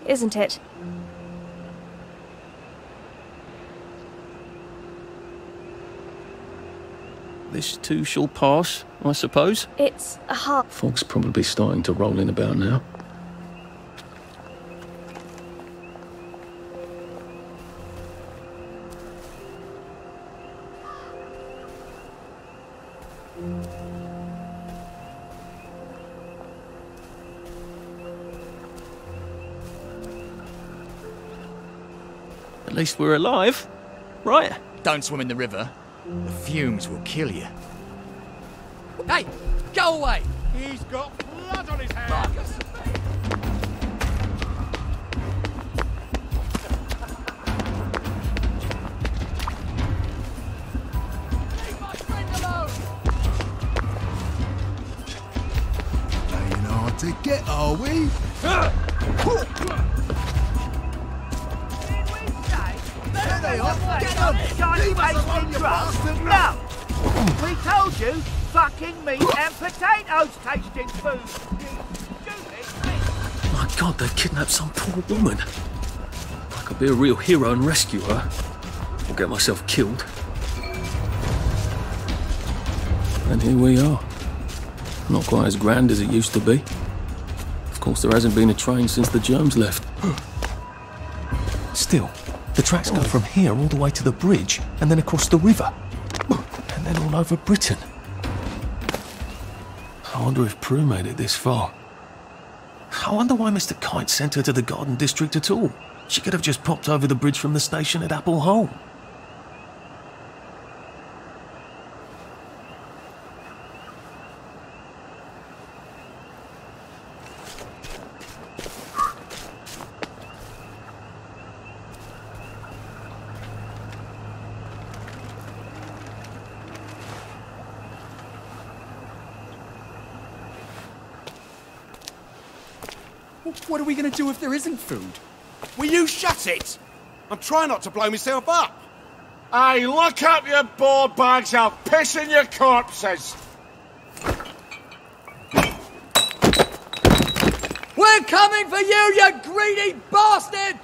Speaker 18: isn't it?
Speaker 1: This too shall pass, I suppose.
Speaker 18: It's a hard...
Speaker 1: Fog's probably starting to roll in about now. At least we're alive, right?
Speaker 5: Don't swim in the river. The fumes will kill you.
Speaker 3: Hey, go away!
Speaker 8: He's got blood on his hands.
Speaker 3: Leave my friend alone!
Speaker 21: Playing hard to get, are we?
Speaker 3: There they are! Get them! Leave us alone, you bastard!
Speaker 12: No! We told you, fucking meat and potatoes tasting food! You stupid!
Speaker 1: My God, they kidnapped some poor woman. I could be a real hero and rescue her, or get myself killed. And here we are. Not quite as grand as it used to be. Of course, there hasn't been a train since the Germs left. Still, the tracks go from here all the way to the bridge, and then across the river. And then all over Britain. I wonder if Prue made it this far. I wonder why Mr. Kite sent her to the Garden District at all. She could have just popped over the bridge from the station at Apple Hole.
Speaker 3: What are we going to do if there isn't food?
Speaker 8: Will you shut it? I'm trying not to blow myself up. Hey, look up your board bags, I'll piss in your corpses.
Speaker 3: We're coming for you, you greedy bastard!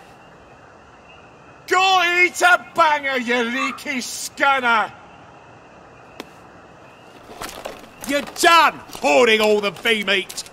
Speaker 8: Go eat a banger, you leaky scunner! You're done hoarding all the V-meat!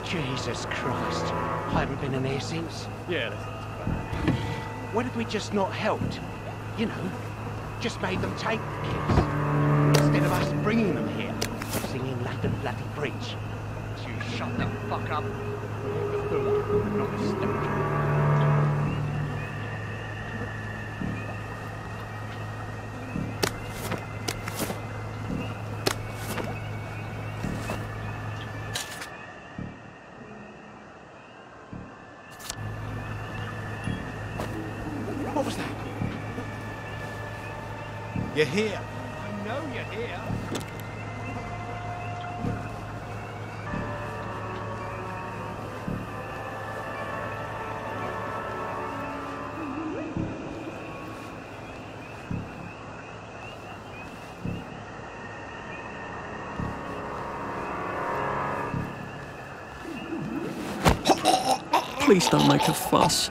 Speaker 7: Jesus Christ. I haven't been in here since.
Speaker 10: Yeah.
Speaker 7: What if we just not helped? You know, just made them take the kids. Instead of us bringing them here, singing London Bloody Bridge. You shut the fuck up. You're the fool, and not the stoke.
Speaker 8: What was that? You're here.
Speaker 7: I know you're here.
Speaker 1: Please don't make a fuss.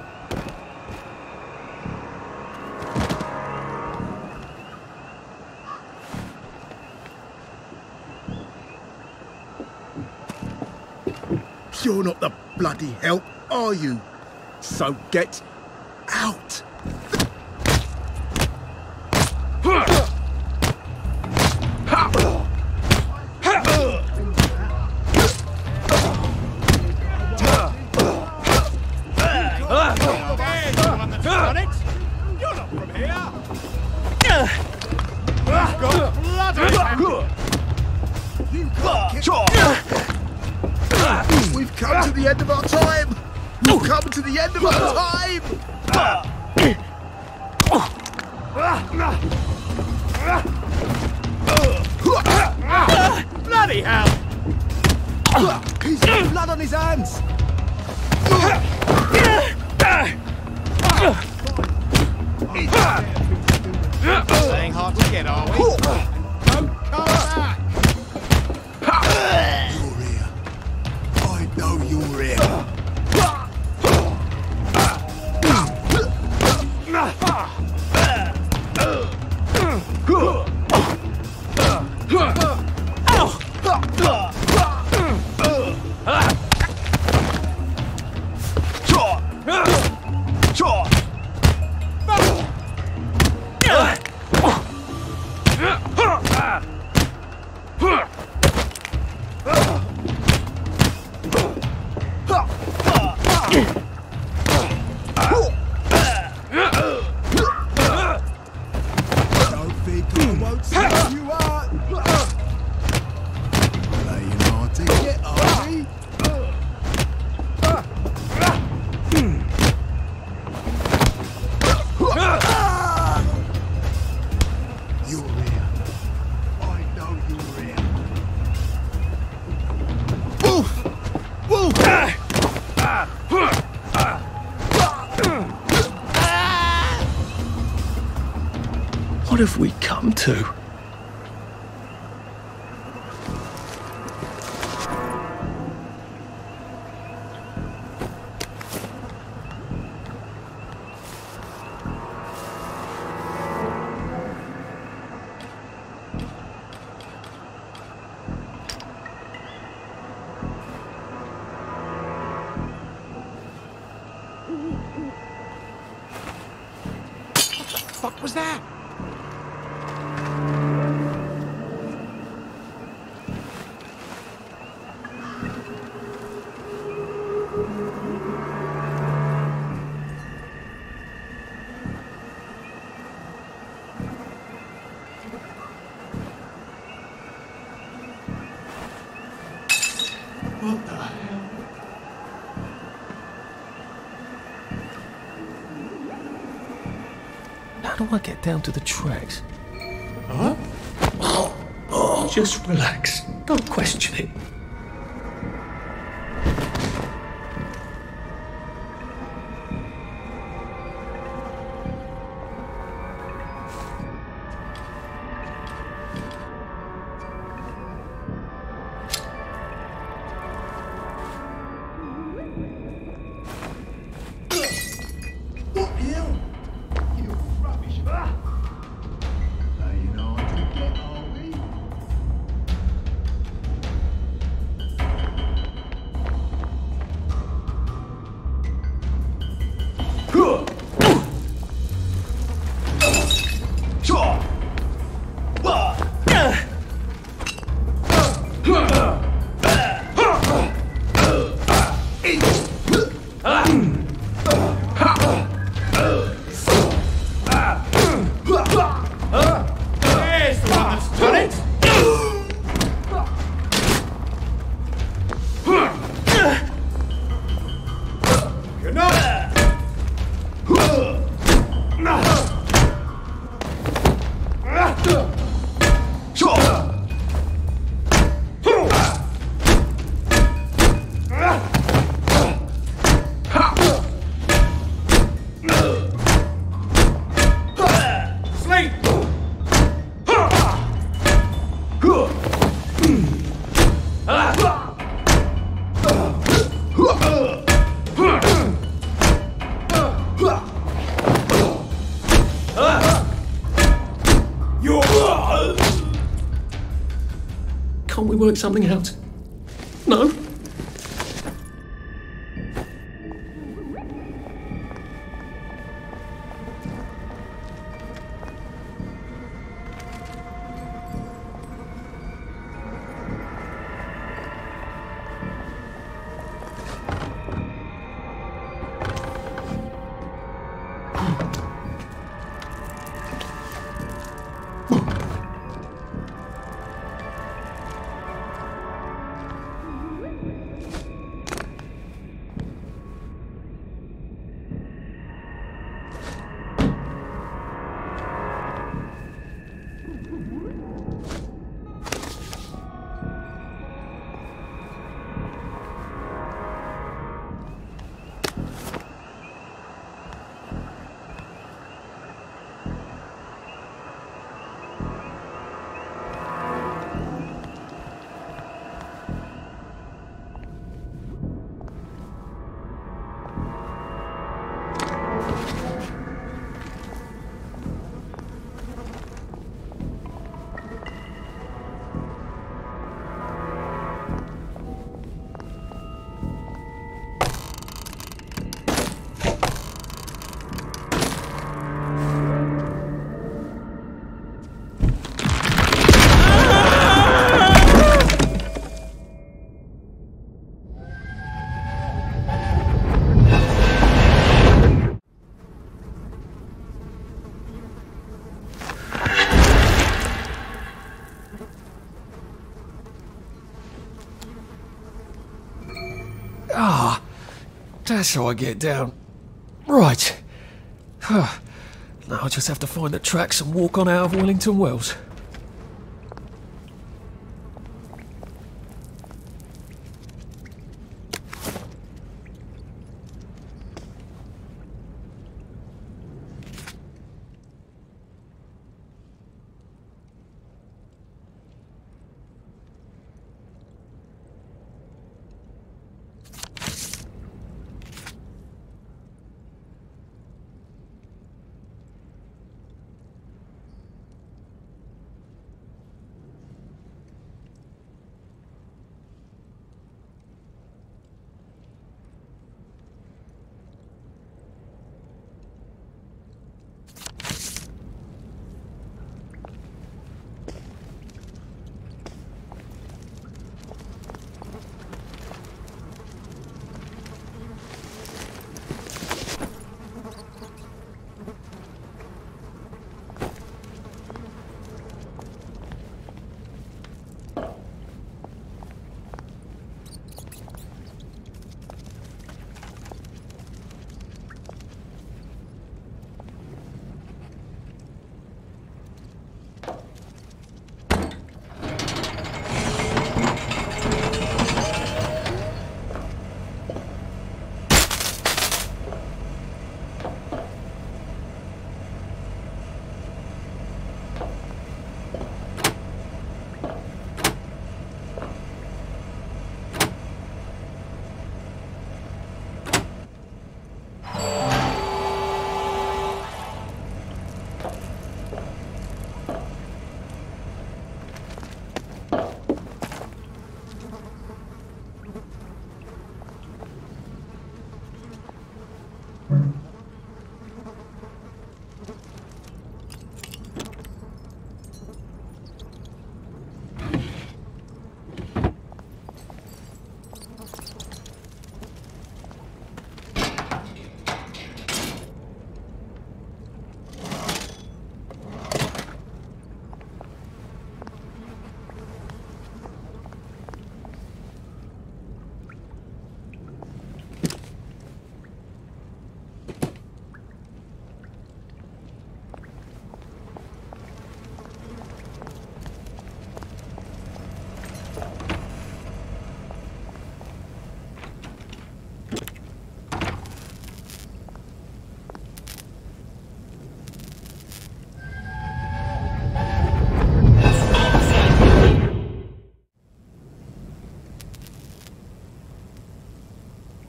Speaker 21: You're not the bloody help, are you? So get out. We've come to the end of our time! We've come to the end of our time!
Speaker 8: Bloody hell!
Speaker 21: He's got blood on his hands!
Speaker 8: Playing hard to get, are we? Don't come back!
Speaker 21: You're here. I know you're here.
Speaker 1: What have we come to?
Speaker 8: What the fuck was that?
Speaker 1: What the hell? How do I get down to the tracks? Huh? Oh, just relax. Don't question it. work something out? No? Ah, that's how I get down. Right. Now I just have to find the tracks and walk on out of Wellington Wells.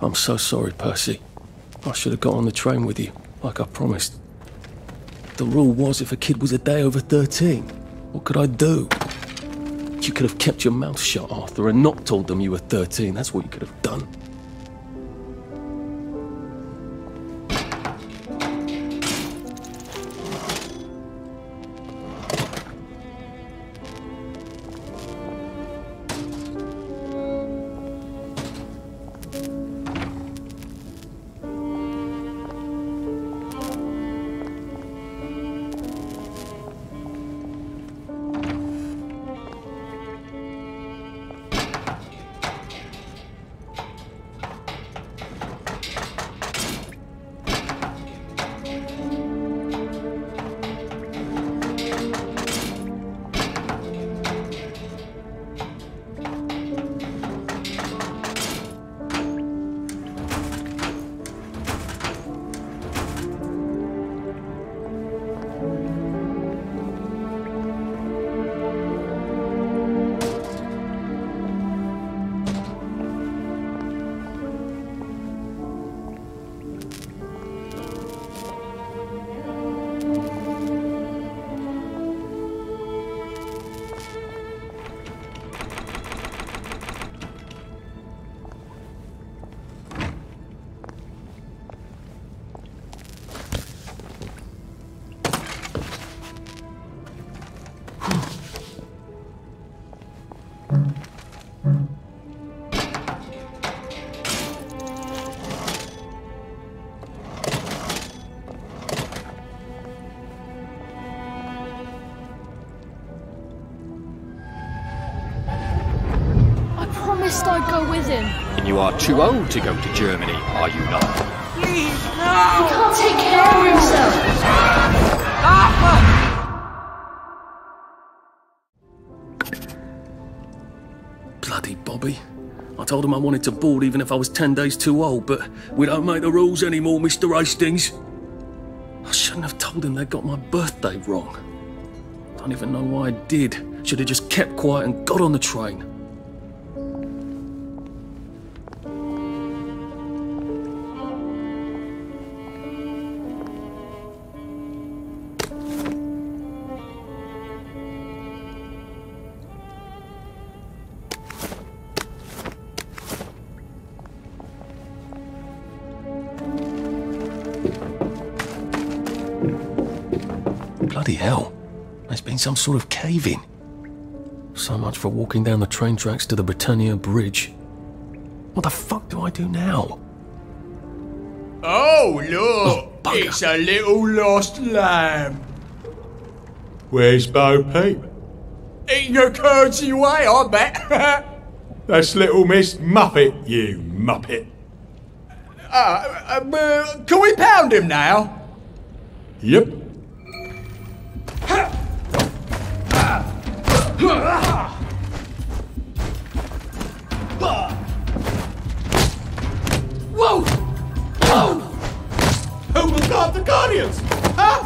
Speaker 1: I'm so sorry, Percy. I should have got on the train with you, like I promised. The rule was if a kid was a day over 13, what could I do? You could have kept your mouth shut, Arthur, and not told them you were 13. That's what you could have done.
Speaker 6: I'd go with him.
Speaker 2: And you are too old to go to Germany, are you not?
Speaker 3: Please, no!
Speaker 6: He can't take care of himself.
Speaker 1: Bloody Bobby. I told him I wanted to board even if I was 10 days too old, but we don't make the rules anymore, Mr. Hastings. I shouldn't have told him they got my birthday wrong. Don't even know why I did. Should have just kept quiet and got on the train. Bloody hell. There's been some sort of cave-in. So much for walking down the train tracks to the Britannia Bridge. What the fuck do I do now?
Speaker 5: Oh, look! It's a little lost lamb.
Speaker 13: Where's Bo Peep?
Speaker 5: Eating your curdsy way, I bet.
Speaker 13: That's little Miss Muppet, you muppet.
Speaker 5: Can we pound him now?
Speaker 13: Yep.
Speaker 5: Whoa! Whoa! Who will guard the Guardians? Huh?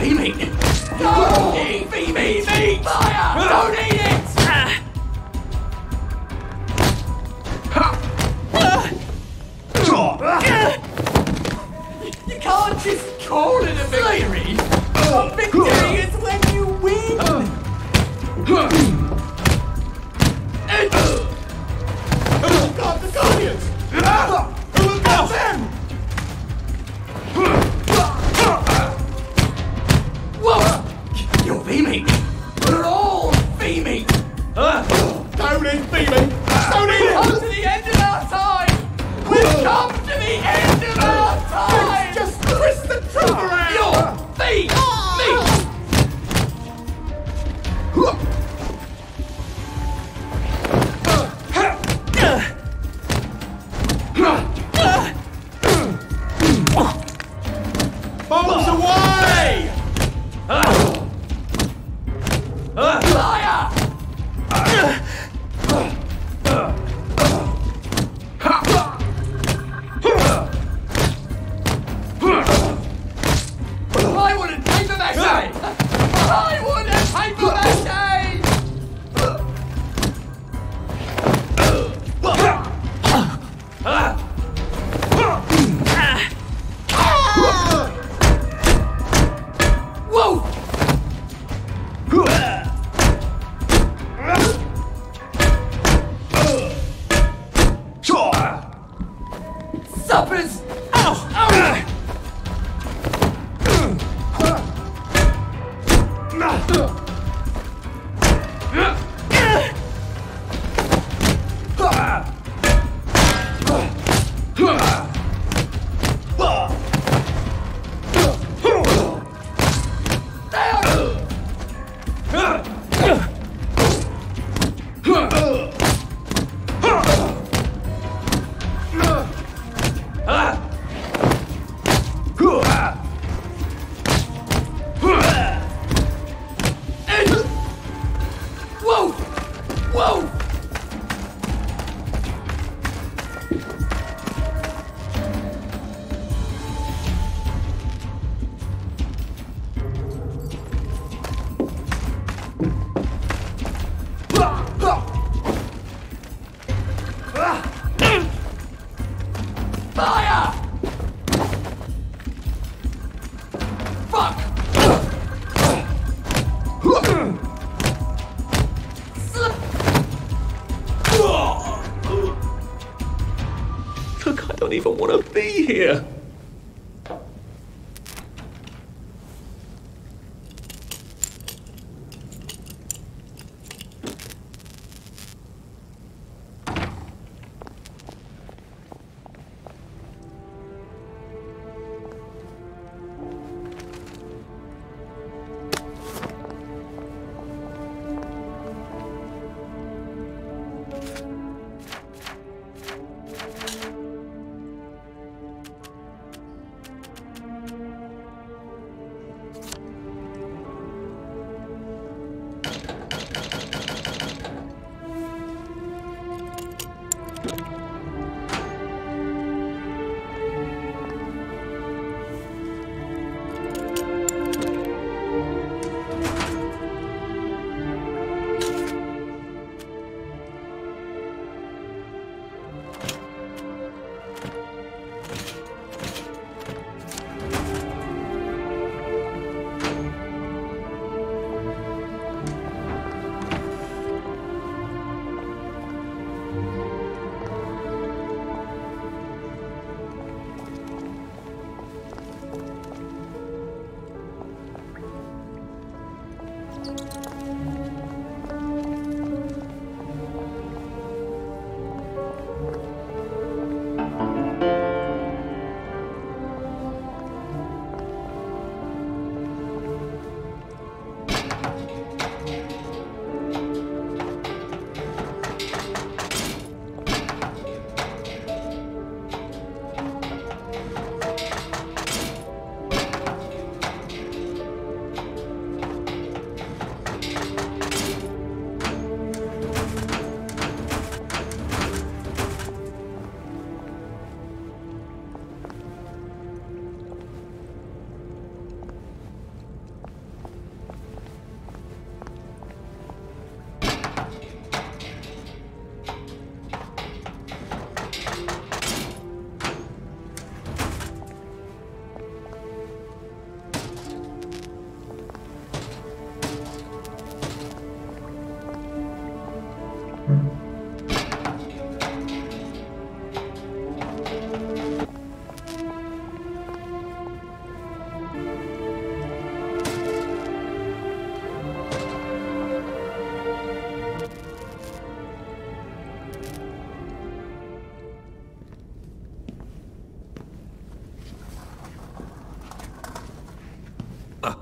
Speaker 5: Eat it! Don't eat meat! Fire! Don't eat it! You can't just call it a victory! Victory is when you win! Who will guard the Guardians? Who will guard them? Whoa! You're V-meat! We're all V-meat! Don't eat V-meat! Don't eat it! We've come to the end of our time! We've come to the end of our time! Just twist the truth around! You're V-meat!
Speaker 3: Help us! Ow!
Speaker 1: Look, I don't even want to be here.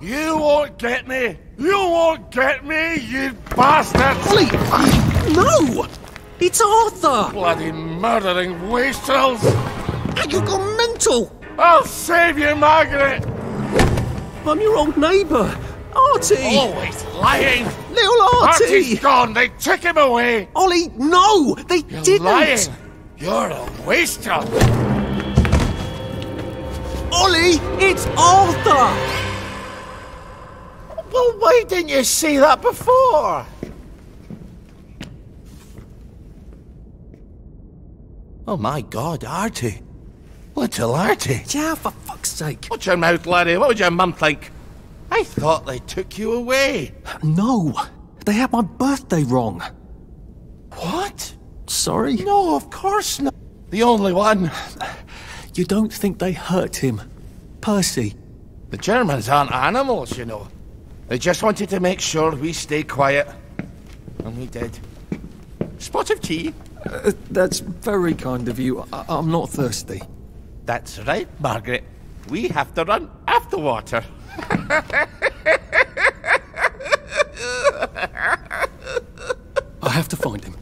Speaker 8: You won't get me! You won't get me, you bastards!
Speaker 1: Ollie! No! It's Arthur!
Speaker 8: Bloody murdering wastrels!
Speaker 1: You've gone mental!
Speaker 8: I'll save you, Margaret!
Speaker 1: I'm your old neighbour, Artie!
Speaker 8: Always lying!
Speaker 1: Little Artie!
Speaker 8: Artie's gone, they took him away!
Speaker 1: Ollie, no! They
Speaker 8: You're
Speaker 1: didn't!
Speaker 8: lying! You're a wastrel!
Speaker 1: Ollie, it's Arthur!
Speaker 8: Well, why didn't you see that before?
Speaker 21: Oh my God, Artie. Little Artie.
Speaker 1: Yeah, for fuck's sake.
Speaker 8: Watch your mouth, laddie. What would your mum think? I thought they took you away.
Speaker 1: No, they had my birthday wrong.
Speaker 21: What?
Speaker 1: Sorry?
Speaker 21: No, of course not.
Speaker 8: The only one.
Speaker 1: You don't think they hurt him, Percy?
Speaker 8: The Germans aren't animals, you know. They just wanted to make sure we stay quiet. And we did. Spot of tea?
Speaker 1: That's very kind of you. I'm not thirsty.
Speaker 8: That's right, Margaret. We have to run after water.
Speaker 1: I have to find him.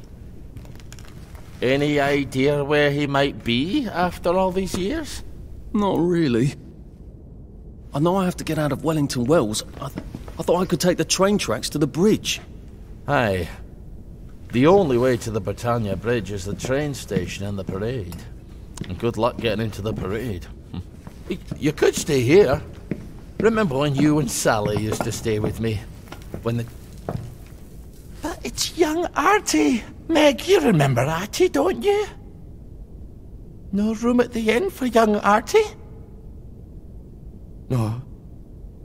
Speaker 8: Any idea where he might be after all these years?
Speaker 1: Not really. I know I have to get out of Wellington Wells. I thought I could take the train tracks to the bridge.
Speaker 16: Aye. The only way to the Britannia Bridge is the train station and the parade. And good luck getting into the parade. You could stay here. Remember when you and Sally used to stay with me? When the...
Speaker 8: But it's young Artie. Meg, you remember Artie, don't you? No room at the inn for young Artie? No.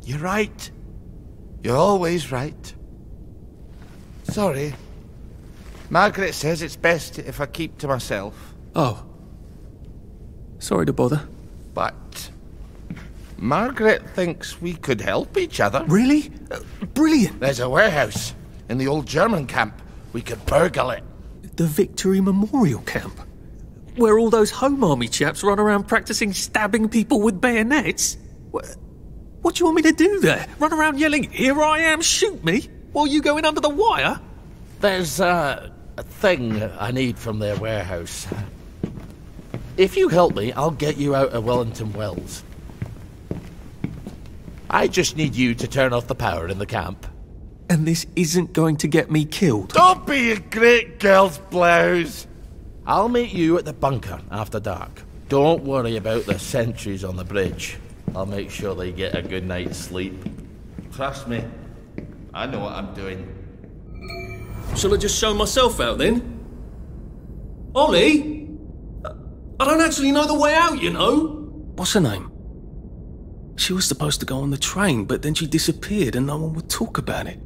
Speaker 8: You're right. You're always right. Sorry. Margaret says it's best if I keep to myself.
Speaker 1: Oh. Sorry to bother.
Speaker 8: But Margaret thinks we could help each other.
Speaker 1: Really? Brilliant.
Speaker 8: There's a warehouse in the old German camp. We could burgle it.
Speaker 1: The Victory Memorial Camp? Where all those Home Army chaps run around practicing stabbing people with bayonets? What do you want me to do there? Run around yelling, "Here I am, shoot me," while you go in under the wire?
Speaker 16: There's a thing I need from their warehouse. If you help me, I'll get you out of Wellington Wells. I just need you to turn off the power in the camp.
Speaker 1: And this isn't going to get me killed.
Speaker 8: Don't be a great girl's blouse.
Speaker 16: I'll meet you at the bunker after dark. Don't worry about the sentries on the bridge. I'll make sure they get a good night's sleep.
Speaker 8: Trust me. I know what I'm doing.
Speaker 1: Shall I just show myself out then? Ollie? I don't actually know the way out, you know. What's her name? She was supposed to go on the train, but then she disappeared and no one would talk about it.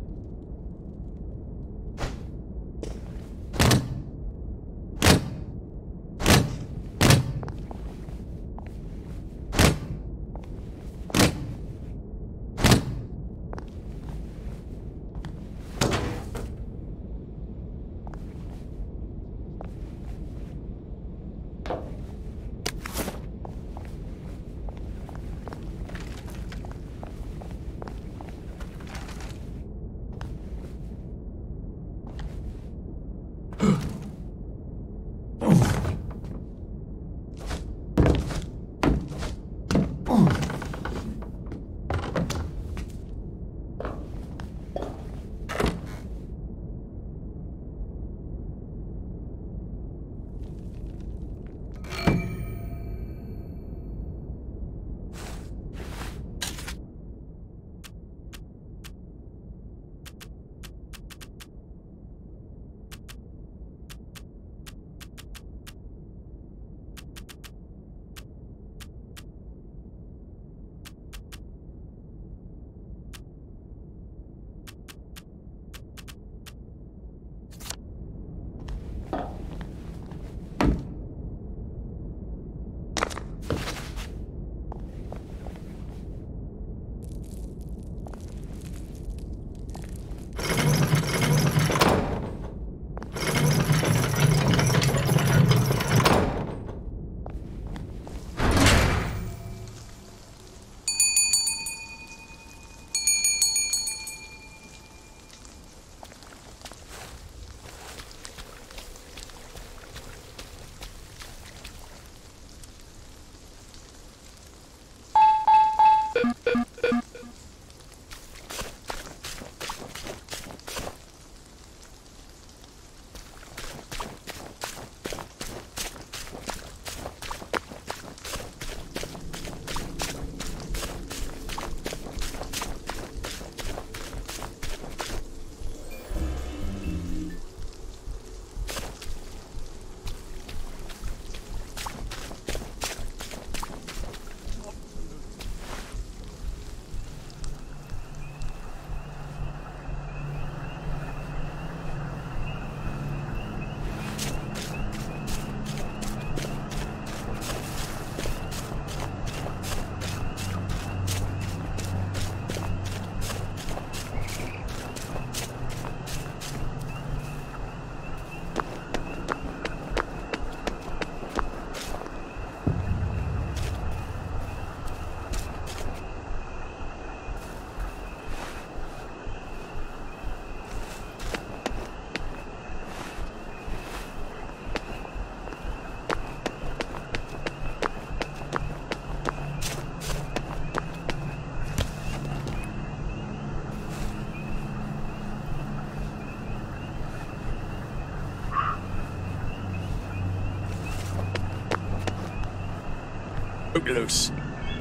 Speaker 4: broke loose.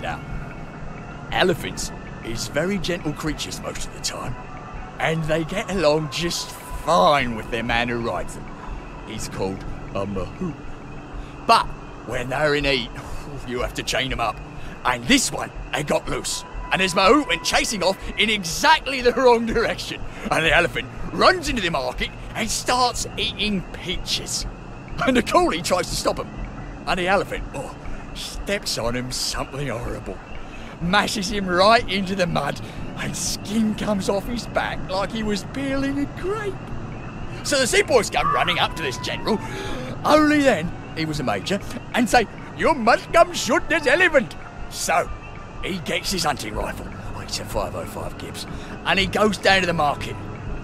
Speaker 4: Now, elephants is very gentle creatures most of the time, and they get along just fine with their man who rides them. He's called a mahout. But when they're in heat, you have to chain them up. And this one, they got loose. And his mahout went chasing off in exactly the wrong direction. And the elephant runs into the market and starts eating peaches. And the coolie tries to stop him. And the elephant, steps on him something horrible. Mashes him right into the mud, and skin comes off his back like he was peeling a grape. So the seaboys come running up to this general. Only then, he was a major, and say, "You must come shoot this elephant." So, he gets his hunting rifle. It's a 505 Gibbs. And he goes down to the market.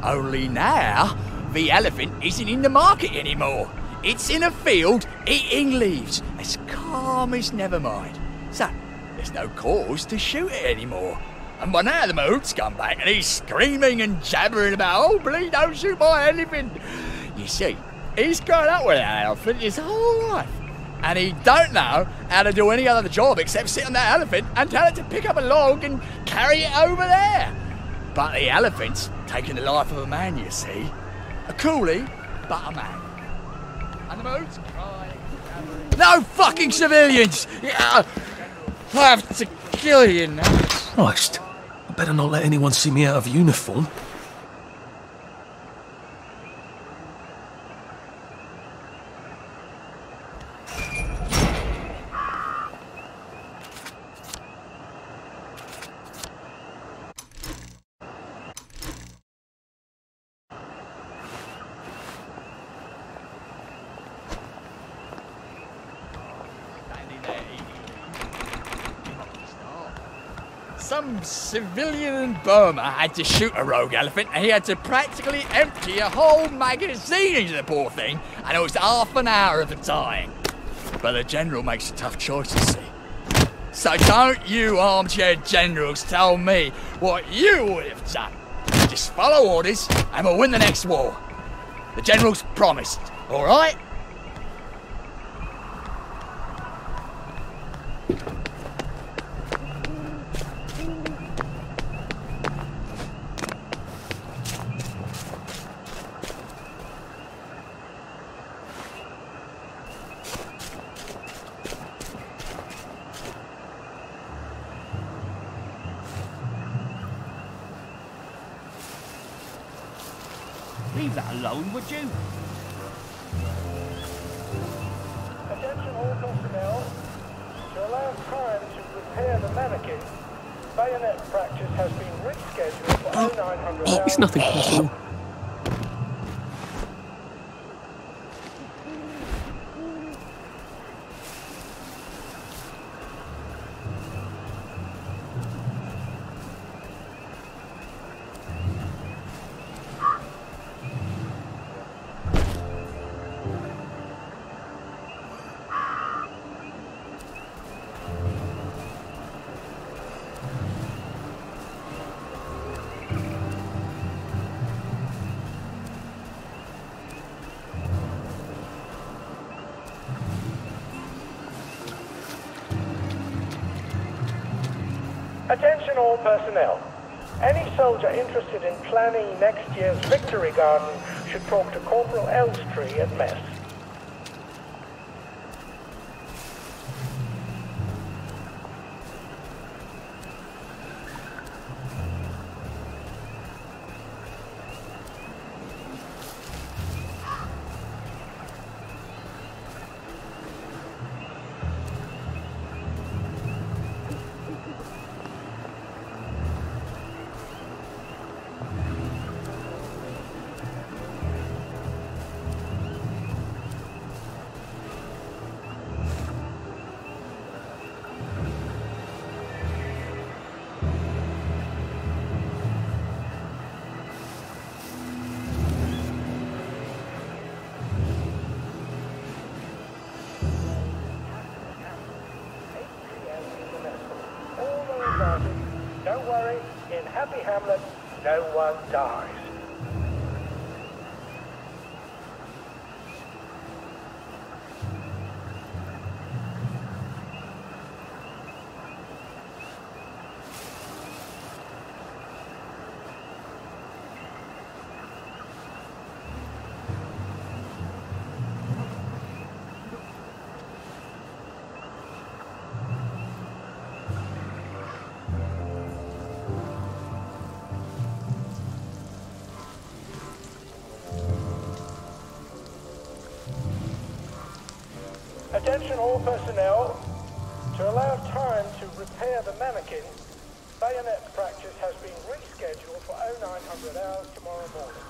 Speaker 4: Only now, the elephant isn't in the market anymore. It's in a field eating leaves, as calm as never mind. So, there's no cause to shoot it anymore. And by now the mahout's come back and he's screaming and jabbering about, "Oh, please don't shoot my elephant." You see, he's grown up with that elephant his whole life. And he don't know how to do any other job except sit on that elephant and tell it to pick up a log and carry it over there. But the elephant's taken the life of a man, you see. A coolie, but a man. And the mahout's crying, jabbering. No fucking civilians! I have to kill you now.
Speaker 1: Christ, I better not let anyone see me out of uniform.
Speaker 4: Some civilian in Burma had to shoot a rogue elephant and he had to practically empty a whole magazine into the poor thing, and it was half an hour of the time. But the general makes a tough choice, you see. So don't you armchair generals tell me what you would have done. Just follow orders and we'll win the next war. The general's promised, all right?
Speaker 19: Leave that alone, would you?
Speaker 22: Attention all personnel. To allow time to repair the mannequin, bayonet practice has been rescheduled for 0900 hours.
Speaker 1: It's nothing personal.
Speaker 22: Attention all personnel. Any soldier interested in planning next year's Victory Garden should talk to Corporal Elstree at mess. Don't worry, in Happy Hamlet, no one dies. Attention all personnel. To allow time to repair the mannequin, bayonet practice has been rescheduled for 0900 hours tomorrow morning.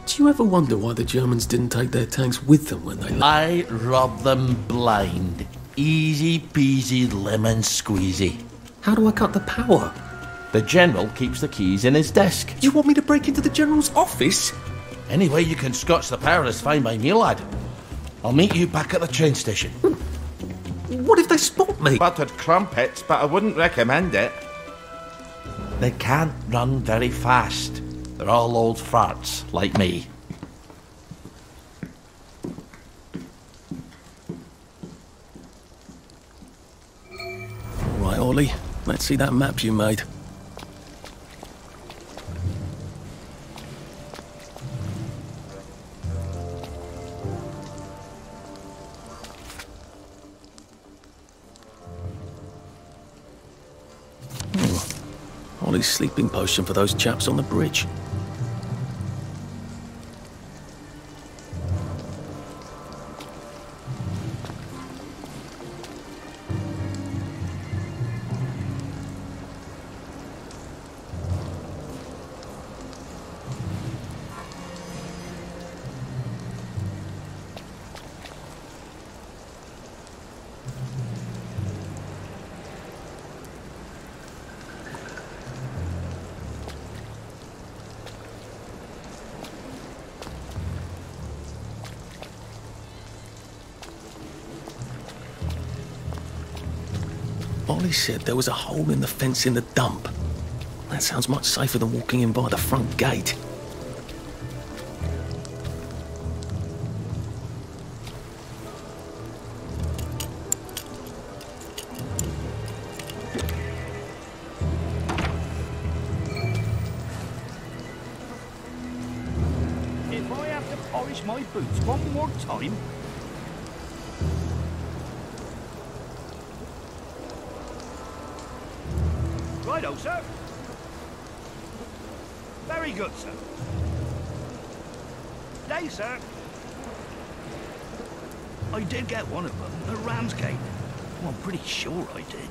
Speaker 1: Do you ever wonder why the Germans didn't take their tanks with them when they left?
Speaker 16: I robbed them blind. Easy peasy lemon squeezy.
Speaker 1: How do I cut the power?
Speaker 16: The General keeps the keys in his desk.
Speaker 1: You want me to break into the General's office?
Speaker 16: Any way you can scotch the power is fine by me, lad. I'll meet you back at the train station.
Speaker 1: What if they spot me?
Speaker 8: Buttered crumpets, but I wouldn't recommend it.
Speaker 16: They can't run very fast. They're all old farts, like me.
Speaker 1: All right, Ollie. Let's see that map you made. Ollie's sleeping potion for those chaps on the bridge. Ollie said there was a hole in the fence in the dump. That sounds much safer than walking in by the front gate.
Speaker 19: If I have to polish my boots one more time... Righto, sir. Very good, sir. Day, sir. I did get one of them at Ramsgate. Well, I'm pretty sure I did.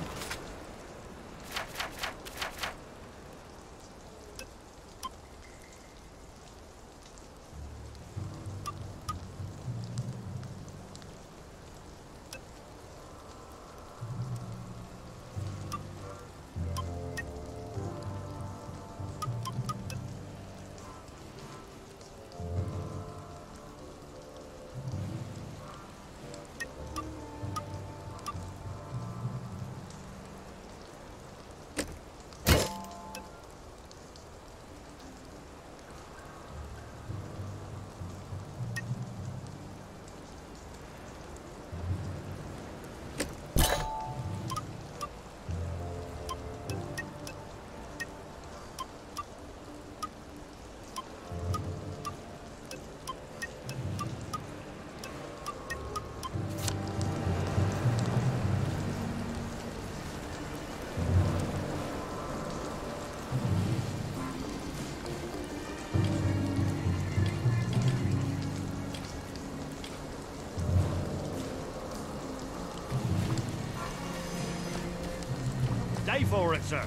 Speaker 19: pay for it, sir.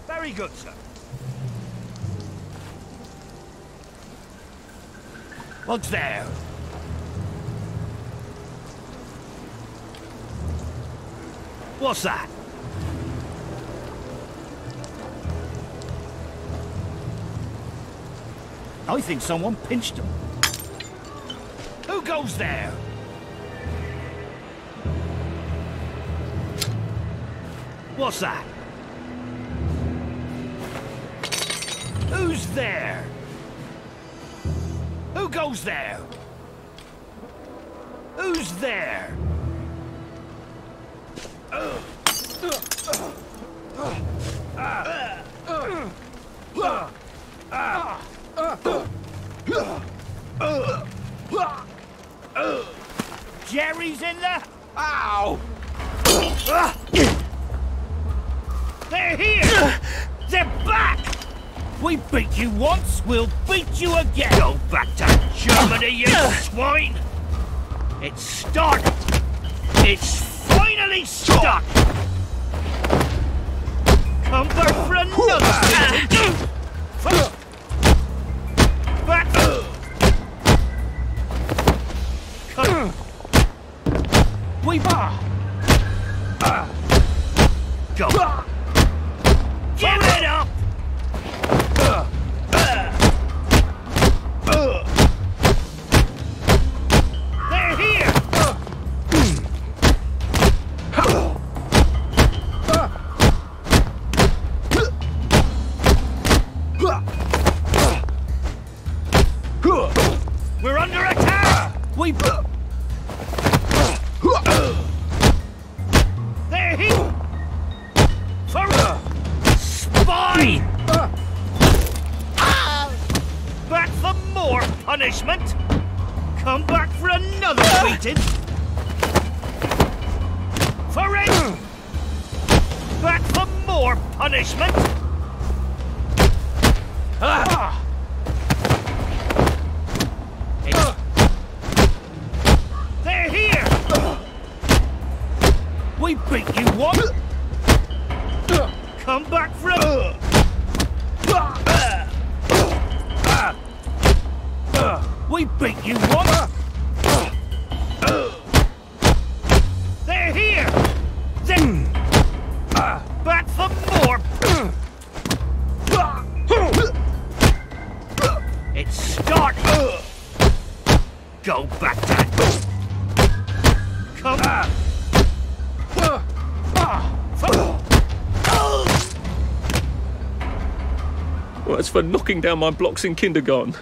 Speaker 19: Very good, sir. What's there? What's that? I think someone pinched him. Who goes there? What's that? Who's there? Who goes there? Who's there? Jerry's in there? Ow! They're here! They're back! We beat you once, we'll beat you again! Go back to Germany, you swine! It's started! It's finally stuck! Come back for another beating! Back! Come! We... Go! Give it up! They're here! We're under attack! We... They're here! For... Spy! Back for more punishment! Come back for another beating! For it! Back for more punishment! They're here! We beat you once! Come back for a... We beat you once! They're here! Then... Back for more... It's starting! Go back to... Come...
Speaker 17: Well, that's for knocking down my blocks in kindergarten.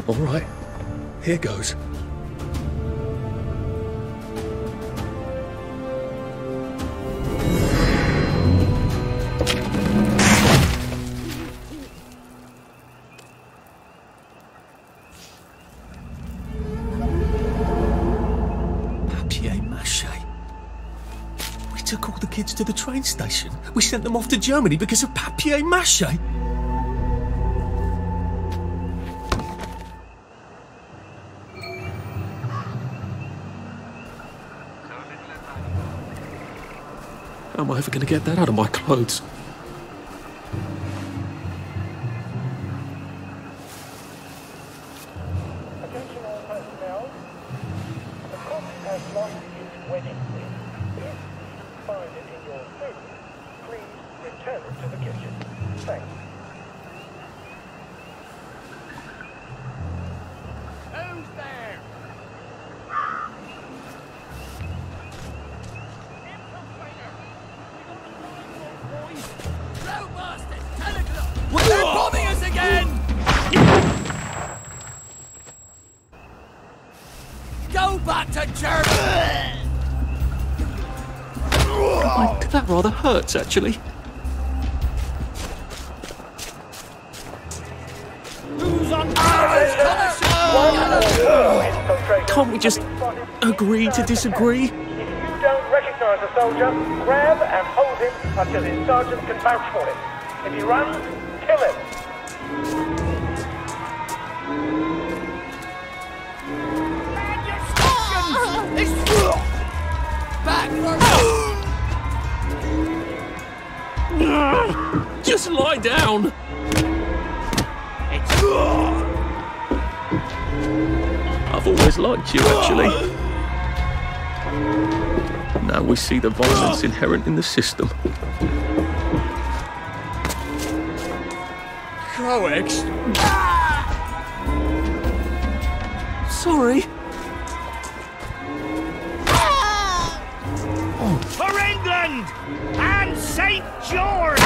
Speaker 17: All right, here goes.
Speaker 1: Papier-mâché. We took all the kids to the train station. We sent them off to Germany because of papier-mâché.
Speaker 17: How am I ever going to get that out of my clothes?
Speaker 22: Attention all personnel. The cook has lost his wedding ring. If you find it in your food, please return it to the kitchen. Thanks.
Speaker 4: Who's there? Road bastards! 10 o'clock! Well, they're bombing us again! Go back to Germany!
Speaker 17: That rather hurts, actually.
Speaker 1: Can't we just agree to disagree?
Speaker 22: If you don't recognise a soldier, grab and hold him until his sergeant can vouch for him. If he runs, kill him.
Speaker 1: Just lie down. I've always liked you, actually. Now we see the violence inherent in the system.
Speaker 4: Croex!
Speaker 1: Sorry.
Speaker 19: For England and St. George!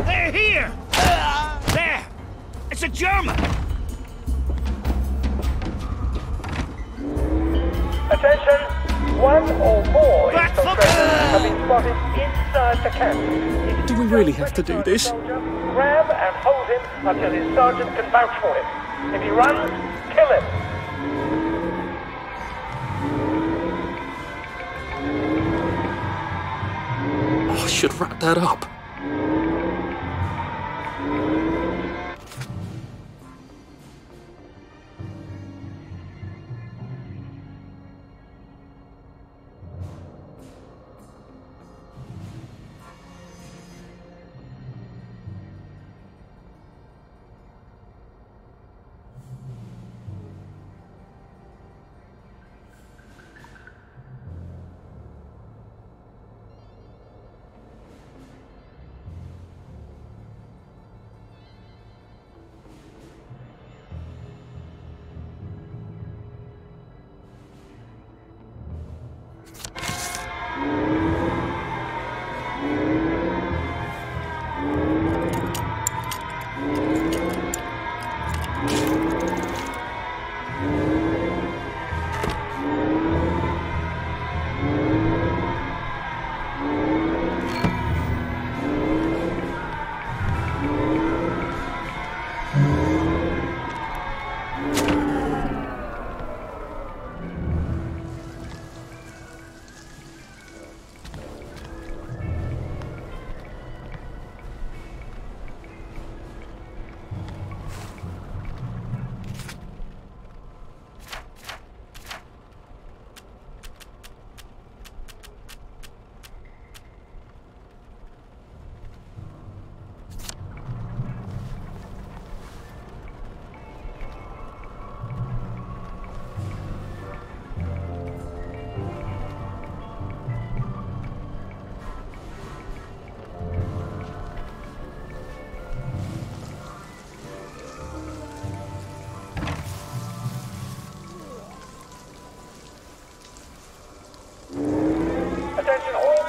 Speaker 19: They're here! There! It's a German!
Speaker 22: Attention! One or more infiltrators have been spotted inside the camp.
Speaker 1: Do we really have to do this?
Speaker 22: Grab and hold him until his sergeant can vouch for him. If he runs, kill him.
Speaker 1: Oh, I should wrap that up.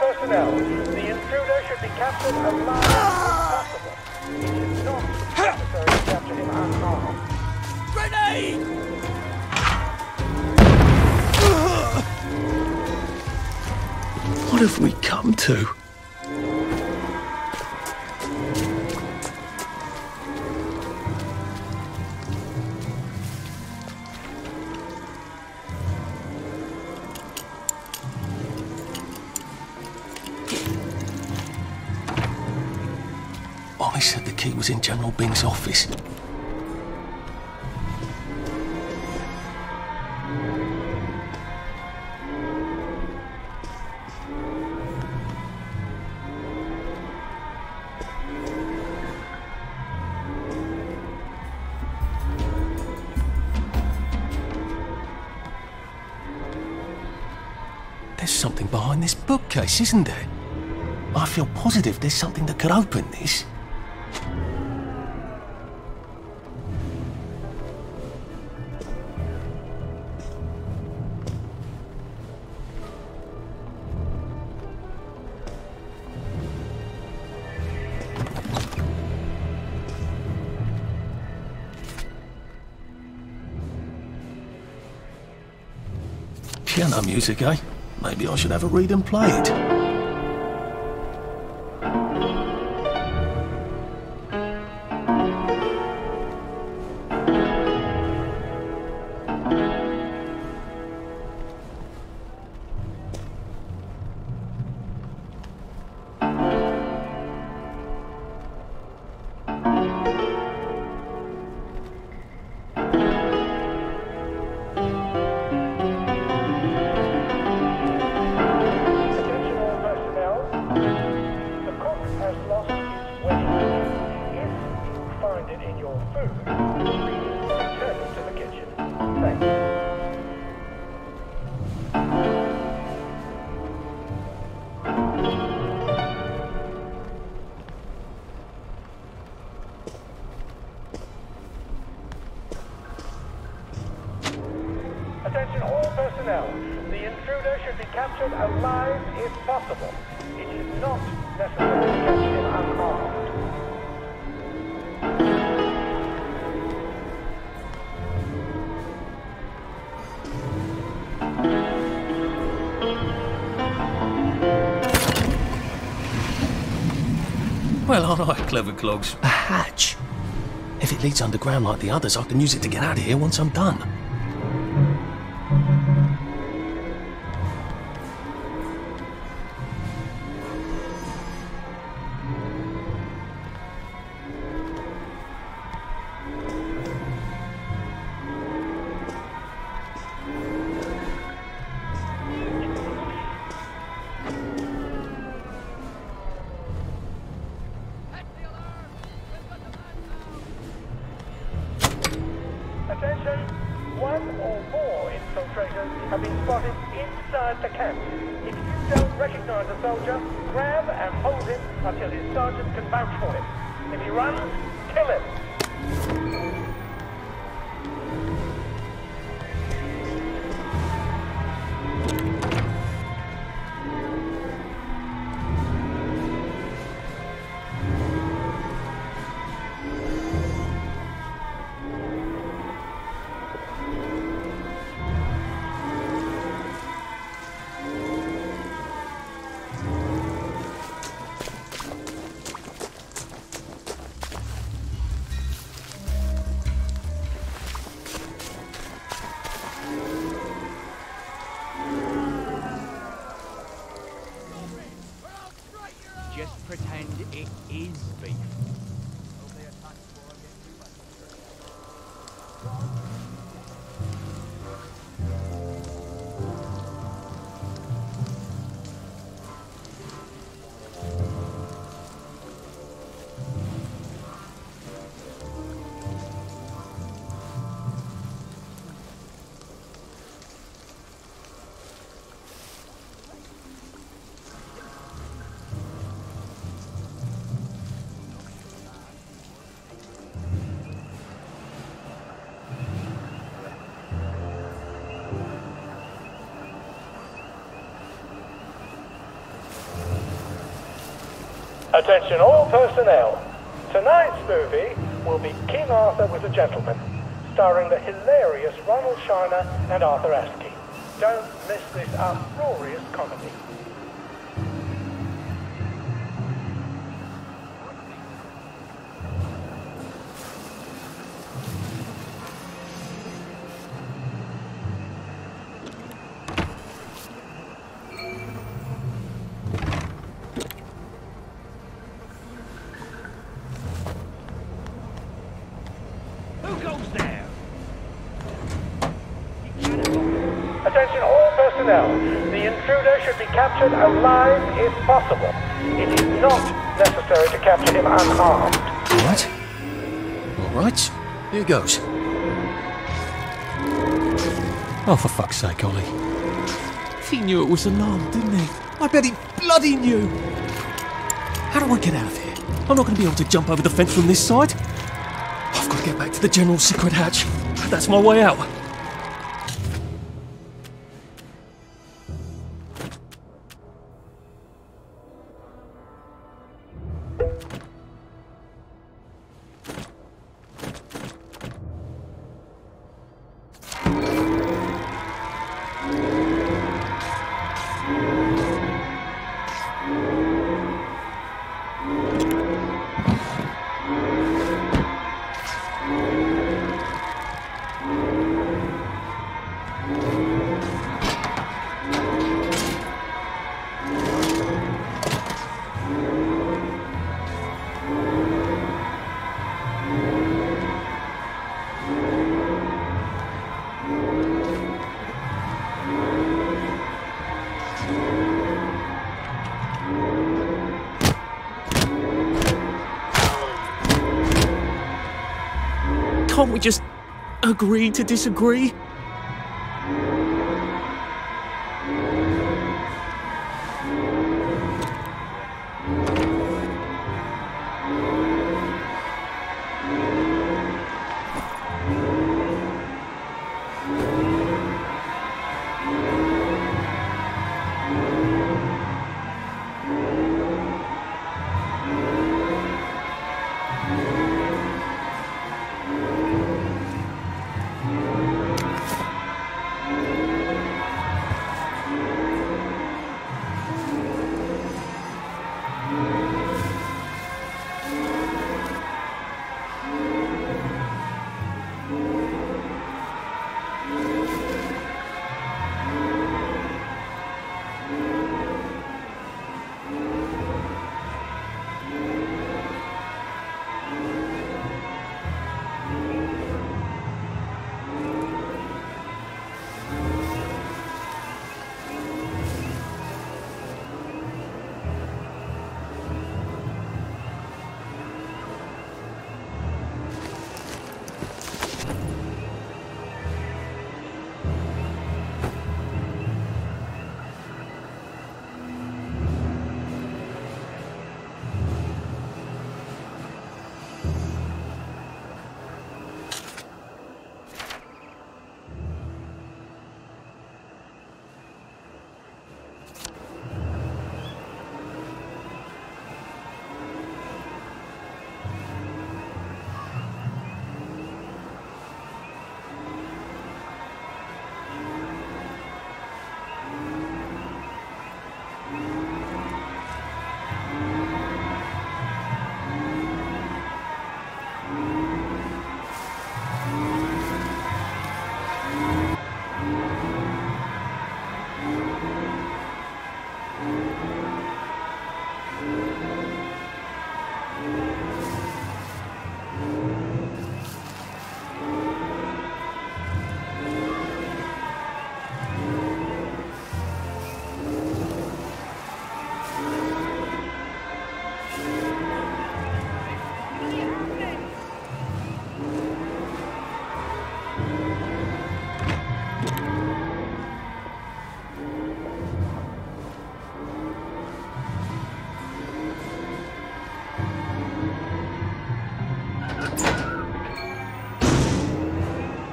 Speaker 22: personnel. The intruder should be captured as live as possible. It is not necessary to capture him unharmed.
Speaker 4: Grenade!
Speaker 1: What have we come to? I said the key was in General Bing's office. There's something behind this bookcase, isn't there? I feel positive there's something that could open this. Piano music, eh? Maybe I should have a read and play it.
Speaker 22: captured alive if possible. It is not necessary to catch him unarmed.
Speaker 1: Well, aren't I clever, Clogs? A hatch. If it leads underground like the others, I can use it to get out of here once I'm done.
Speaker 22: Attention! One or more infiltrators have been spotted inside the camp. If you don't recognize a soldier, grab and hold him until his sergeant can vouch for him. If he runs, kill him.
Speaker 4: Just pretend it is beef.
Speaker 22: Attention all personnel. Tonight's movie will be King Arthur Was a Gentleman, starring the hilarious Ronald Shiner and Arthur Askey. Don't miss this uproarious comedy. Attention all personnel. The intruder should be captured alive if possible. It is not necessary to capture him unharmed.
Speaker 1: Alright. Alright. Here goes. Oh, for fuck's sake, Ollie. He knew it was alarmed, didn't he? I bet he bloody knew. How do I get out of here? I'm not going to be able to jump over the fence from this side. I've got to get back to the general secret hatch. That's my way out. Can't we just agree to disagree?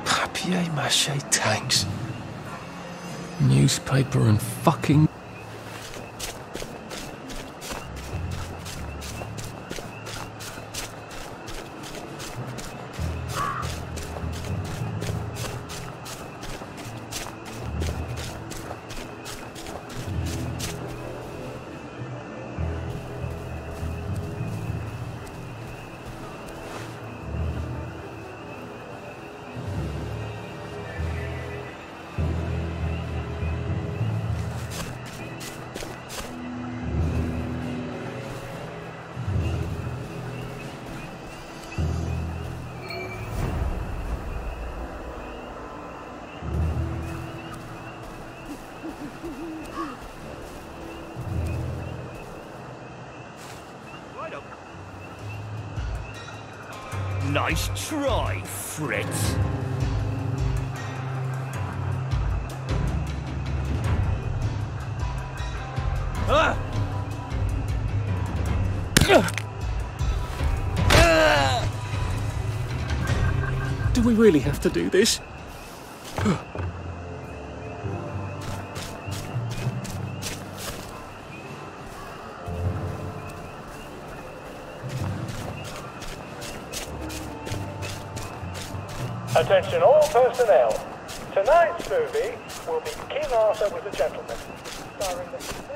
Speaker 1: Papier-mâché tanks. Newspaper and fucking...
Speaker 19: Nice try, Fritz.
Speaker 1: Do we really have to do this?
Speaker 22: Attention all personnel. Tonight's movie will be King Arthur was a Gentleman, starring the...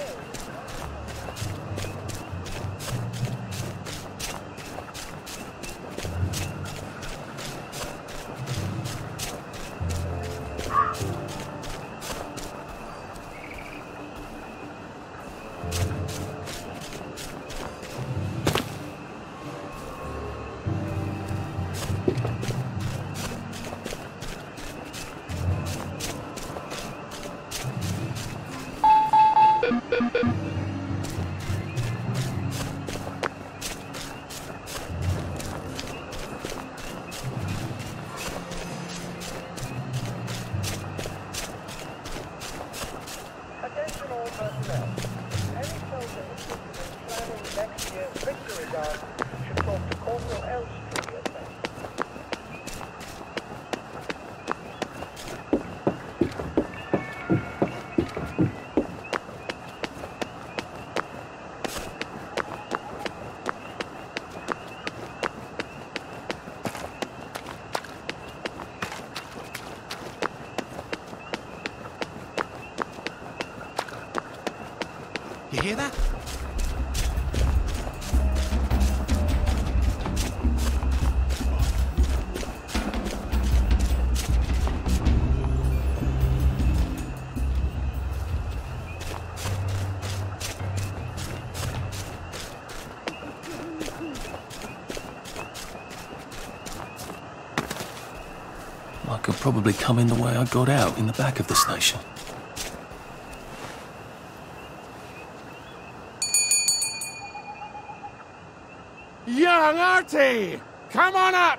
Speaker 8: You hear that?
Speaker 1: I could probably come in the way I got out, in the back of the station.
Speaker 8: Young Artie! Come on up!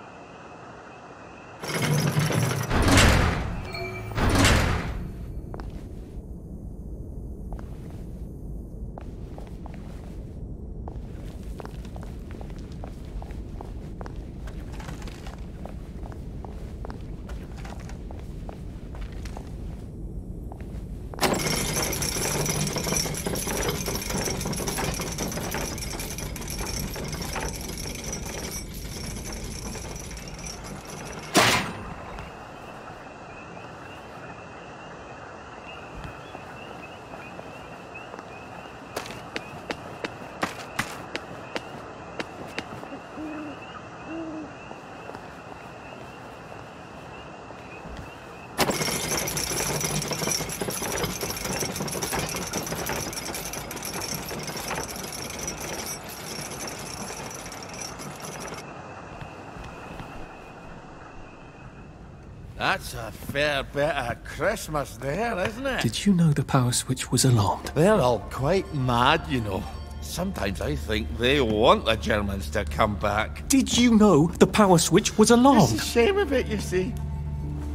Speaker 8: That's a fair bit of Christmas there, isn't it?
Speaker 1: Did you know the power switch was alarmed?
Speaker 8: They're all quite mad, you know. Sometimes I think they want the Germans to come back.
Speaker 1: Did you know the power switch was alarmed?
Speaker 8: It's a shame of it, you see.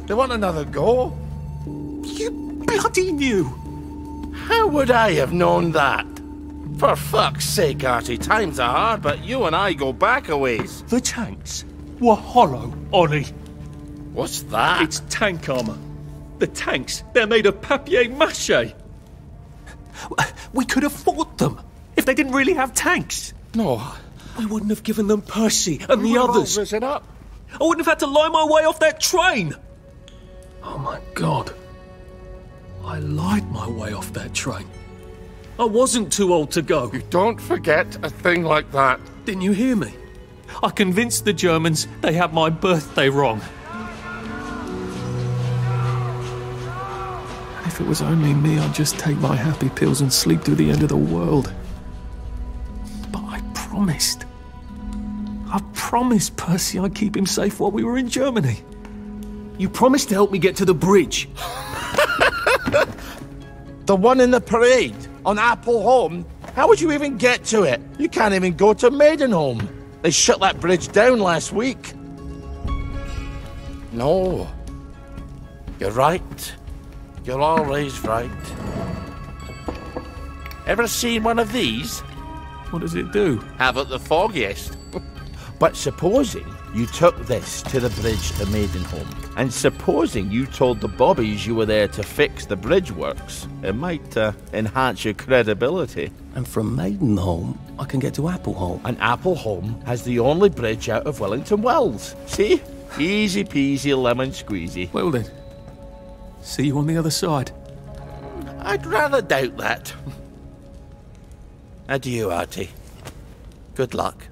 Speaker 8: They want another go.
Speaker 1: You bloody knew!
Speaker 8: How would I have known that? For fuck's sake, Artie, times are hard, but you and I go back a ways.
Speaker 17: The tanks were hollow, Ollie.
Speaker 8: What's that?
Speaker 17: It's tank armour. The tanks, they're made of papier-mâché.
Speaker 1: We could have fought them if they didn't really have tanks.
Speaker 8: No.
Speaker 1: I wouldn't have given them Percy and the others.
Speaker 8: Risen up.
Speaker 1: I wouldn't have had to lie my way off that train. Oh my God. I lied my way off that train. I wasn't too old to go.
Speaker 8: You don't forget a thing like that.
Speaker 1: Didn't you hear me?
Speaker 17: I convinced the Germans they had my birthday wrong.
Speaker 1: If it was only me, I'd just take my happy pills and sleep through the end of the world. But I promised. I promised Percy I'd keep him safe while we were in Germany. You promised to help me get to the bridge.
Speaker 8: The one in the parade on Apple Home? How would you even get to it? You can't even go to Maidenholm. They shut that bridge down last week. No. You're right. You're always right. Ever seen one of these?
Speaker 1: What does it do?
Speaker 8: Haven't the foggiest. But supposing you took this to the bridge to Maidenholm, and supposing you told the bobbies you were there to fix the bridge works, it might enhance your credibility.
Speaker 1: And from Maidenholm, I can get to Appleholm.
Speaker 8: And Appleholm has the only bridge out of Wellington Wells. See? Easy peasy lemon squeezy.
Speaker 1: Well then, see you on the other side.
Speaker 8: I'd rather doubt that. Adieu, Artie. Good luck.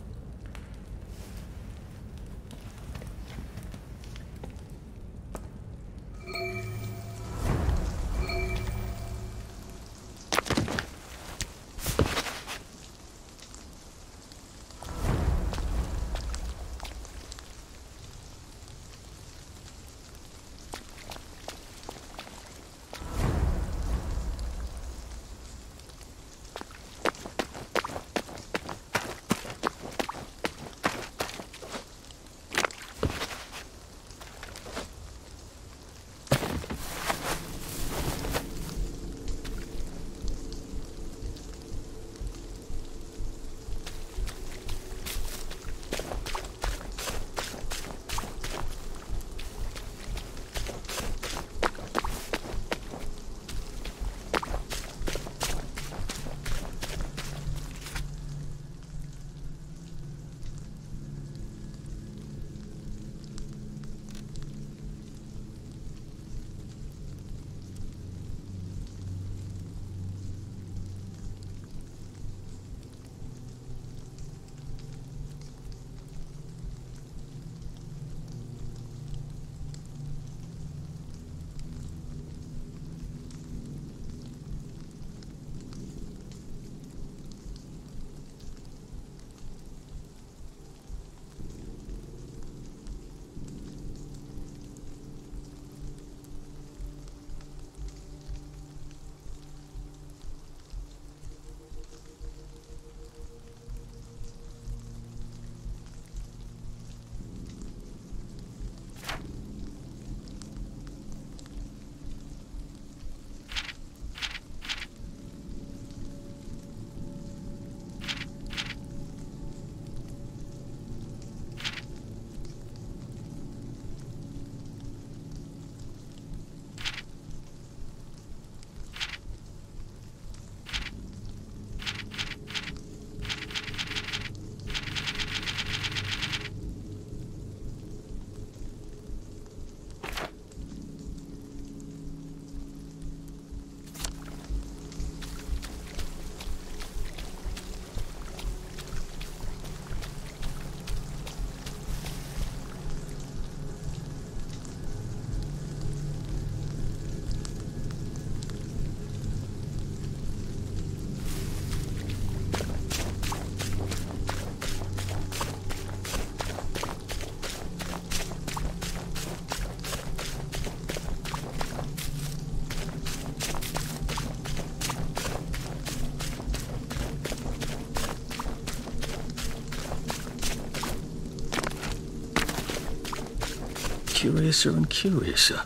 Speaker 1: curiouser and curiouser.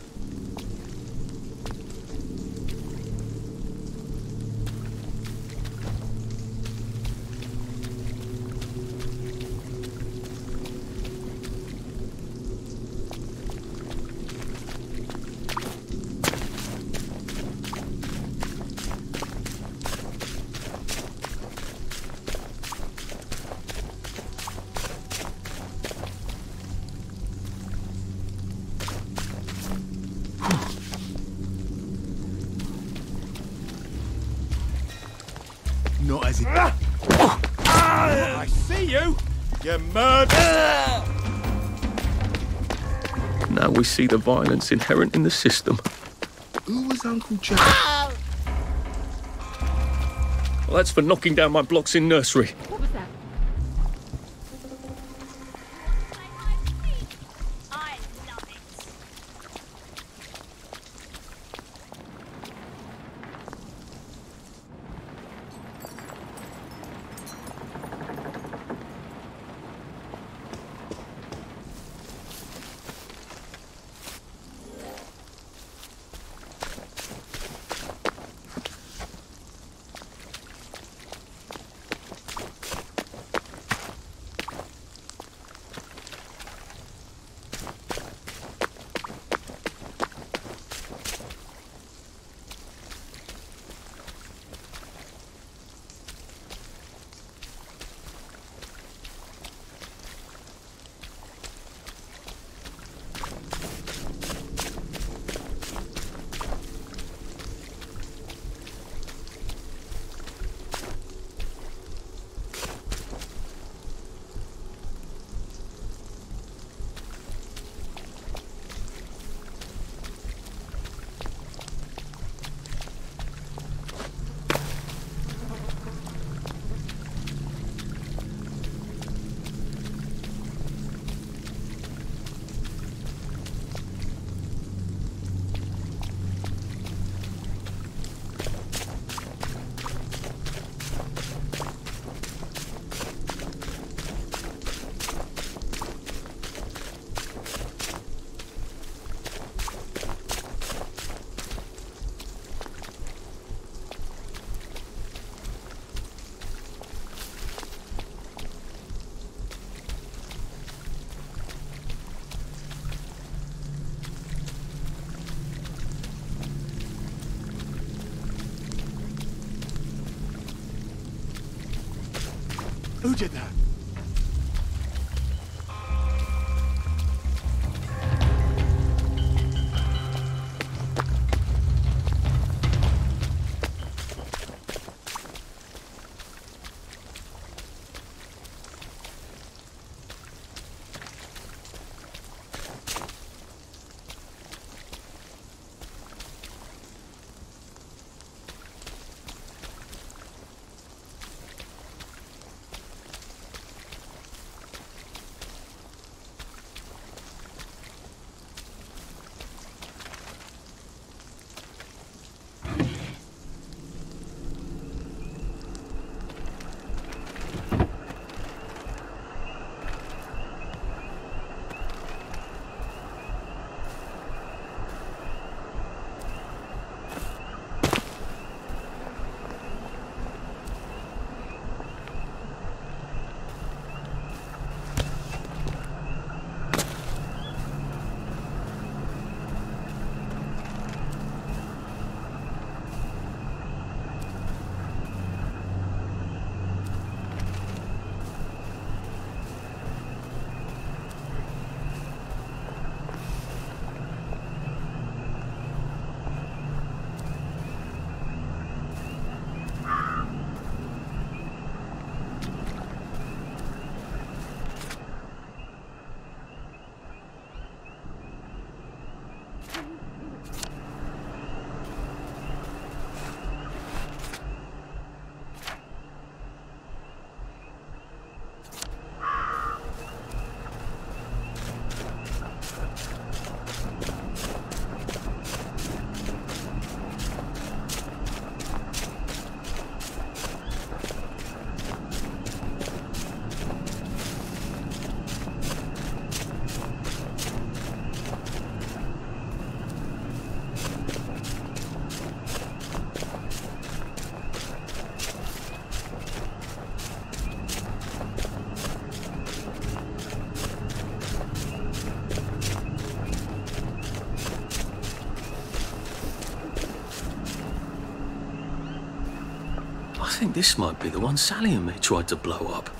Speaker 21: Not as it. I see you! You murderer!
Speaker 17: Now we see the violence inherent in the system.
Speaker 21: Who was Uncle Jack?
Speaker 17: Well, that's for knocking down my blocks in nursery.
Speaker 20: What was that?
Speaker 21: Who did that?
Speaker 1: think this might be the one Sally and me tried to blow up.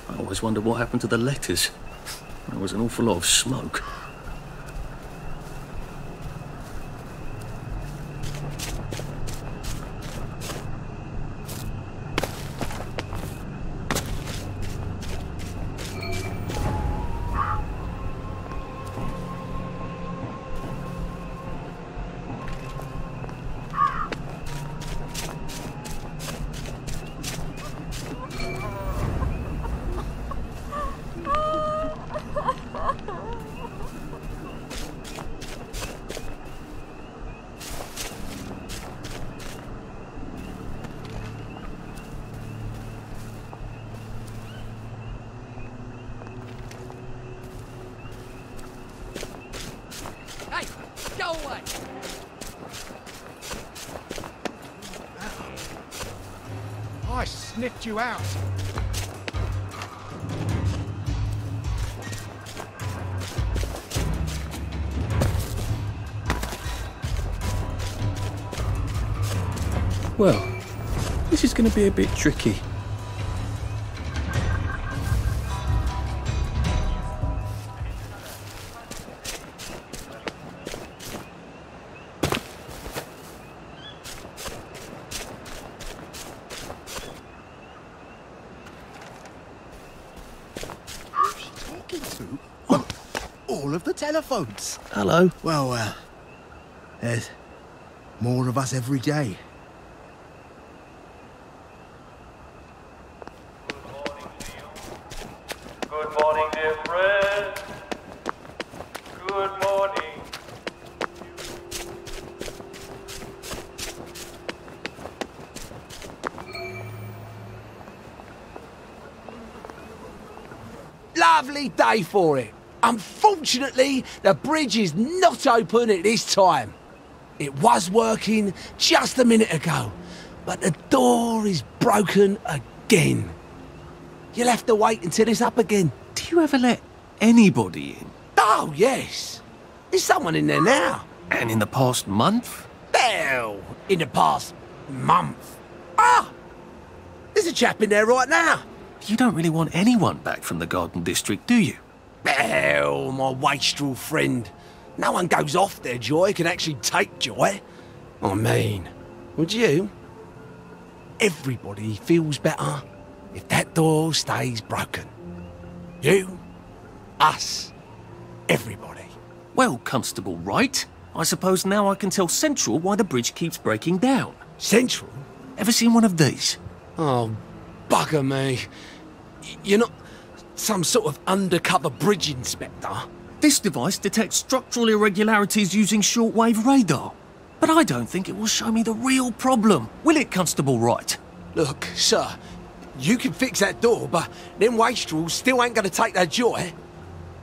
Speaker 1: I always wonder what happened to the letters. There was an awful lot of smoke.
Speaker 3: Hey, go away!
Speaker 5: I sniffed you out.
Speaker 1: Well, this is going to be a bit tricky.
Speaker 21: All of the telephones.
Speaker 1: Hello.
Speaker 21: Well, there's more of us every day.
Speaker 9: Good morning, dear friend. Good morning.
Speaker 21: Lovely day for it. Unfortunately, the bridge is not open at this time. It was working just a minute ago, but the door is broken again. You'll have to wait until it's up again.
Speaker 1: Do you ever let anybody in?
Speaker 21: Oh, yes. There's someone in there now.
Speaker 1: And in the past month?
Speaker 21: Well, in the past month. Ah! There's a chap in there right now.
Speaker 1: You don't really want anyone back from the Garden District, do you?
Speaker 21: Well, my wastrel friend. No one goes off their joy can actually take joy. I mean, would you? Everybody feels better if that door stays broken. You, us, everybody.
Speaker 1: Well, Constable Wright, I suppose now I can tell Central why the bridge keeps breaking down.
Speaker 21: Central?
Speaker 1: Ever seen one of these?
Speaker 21: Oh, bugger me. You're not some sort of undercover bridge inspector?
Speaker 1: This device detects structural irregularities using shortwave radar. But I don't think it will show me the real problem. Will it, Constable Wright?
Speaker 21: Look, sir, you can fix that door, but them wastrels still ain't gonna take their joy.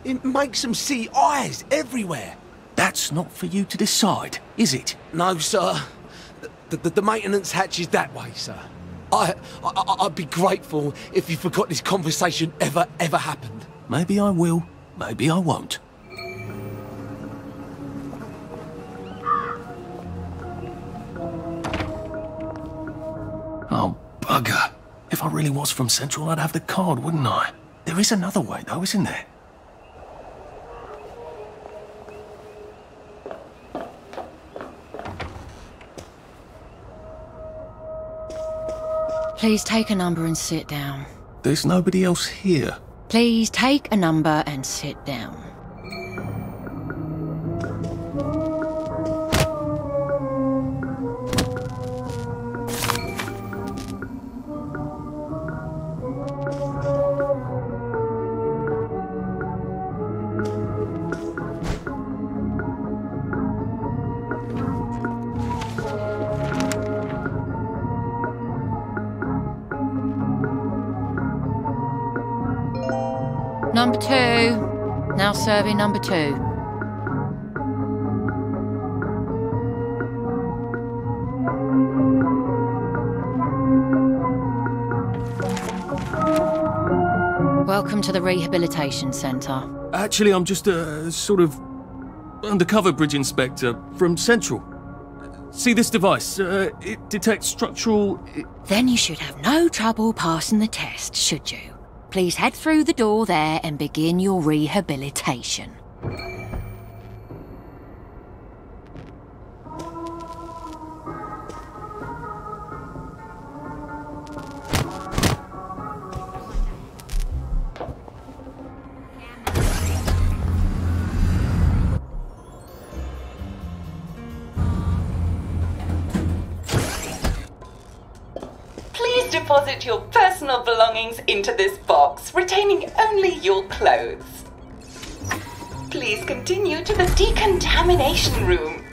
Speaker 21: It makes them see eyes everywhere.
Speaker 1: That's not for you to decide, is it?
Speaker 21: No, sir. The maintenance hatch is that way, sir. I'd be grateful if you forgot this conversation ever happened.
Speaker 1: Maybe I will, maybe I won't. Oh, bugger. If I really was from Central, I'd have the card, wouldn't I? There is another way, though, isn't there?
Speaker 14: Please take a number and sit down.
Speaker 1: There's nobody else here.
Speaker 14: Please take a number and sit down. Number 2. Now serving number 2. Welcome to the Rehabilitation Centre.
Speaker 1: Actually, I'm just a sort of undercover bridge inspector from Central. See this device? It detects structural...
Speaker 14: Then you should have no trouble passing the test, should you? Please head through the door there and begin your rehabilitation.
Speaker 11: Deposit your personal belongings into this box, retaining only your clothes. Please continue to the decontamination room.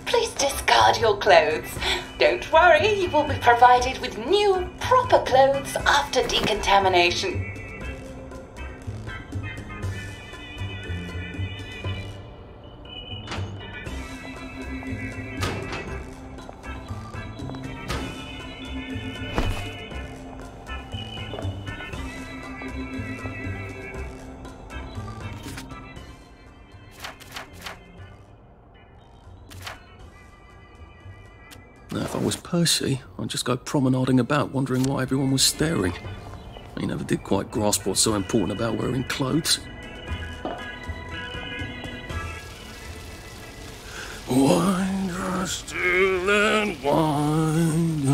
Speaker 11: Please discard your clothes. Don't worry, you will be provided with new, proper clothes after decontamination.
Speaker 1: Now, if I was Percy, I'd just go promenading about, wondering why everyone was staring. He never did quite grasp what's so important about wearing clothes. Wind still and wind.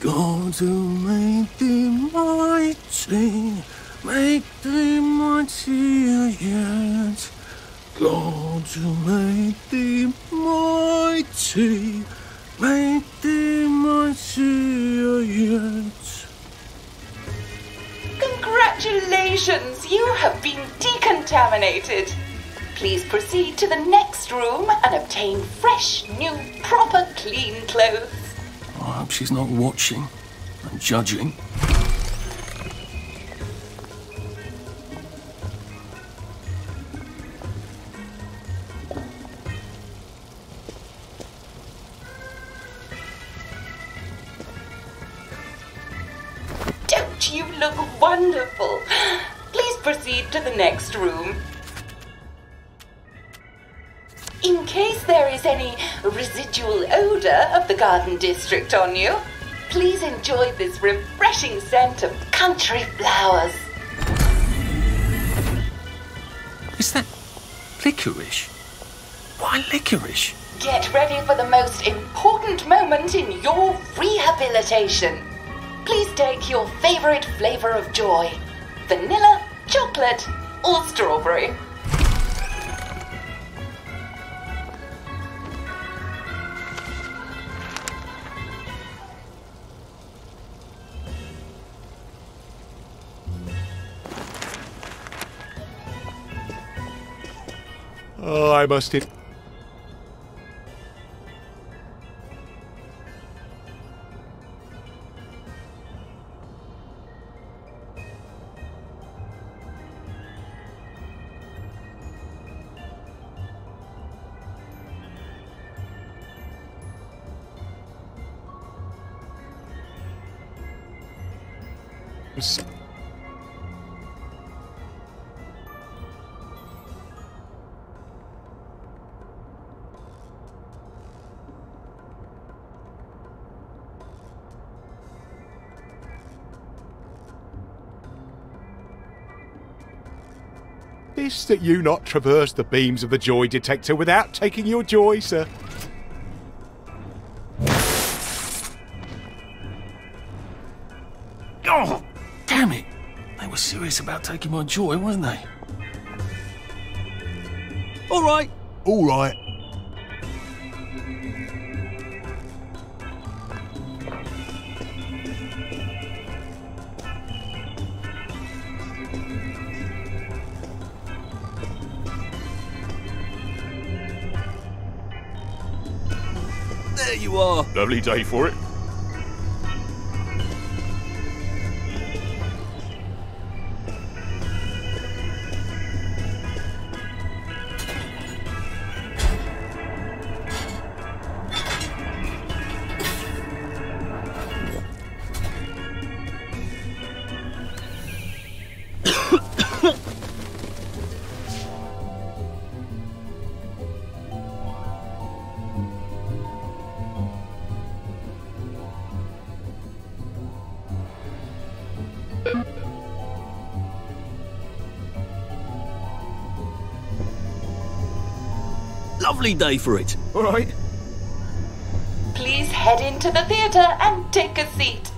Speaker 1: God to make thee mighty, make thee mightier yet. God to make thee mighty, make thee mightier yet.
Speaker 11: Congratulations, you have been decontaminated. Please proceed to the next room and obtain fresh, new, proper, clean clothes.
Speaker 1: I hope she's not watching and judging.
Speaker 11: Don't you look wonderful? Please proceed to the next room. In case there is any residual odor of the garden district on you, please enjoy this refreshing scent of country flowers.
Speaker 1: Is that licorice? Why licorice?
Speaker 11: Get ready for the most important moment in your rehabilitation. Please take your favorite flavor of joy: vanilla, chocolate, or strawberry.
Speaker 5: Oh, I must have... This that you not traverse the beams of the joy detector without taking your joy, sir.
Speaker 1: Oh, damn it! They were serious about taking my joy, weren't they?
Speaker 5: All right. All right.
Speaker 1: There you are.
Speaker 17: Lovely day for it.
Speaker 1: Lovely day for it.
Speaker 2: All right.
Speaker 11: Please head into the theatre and take a seat.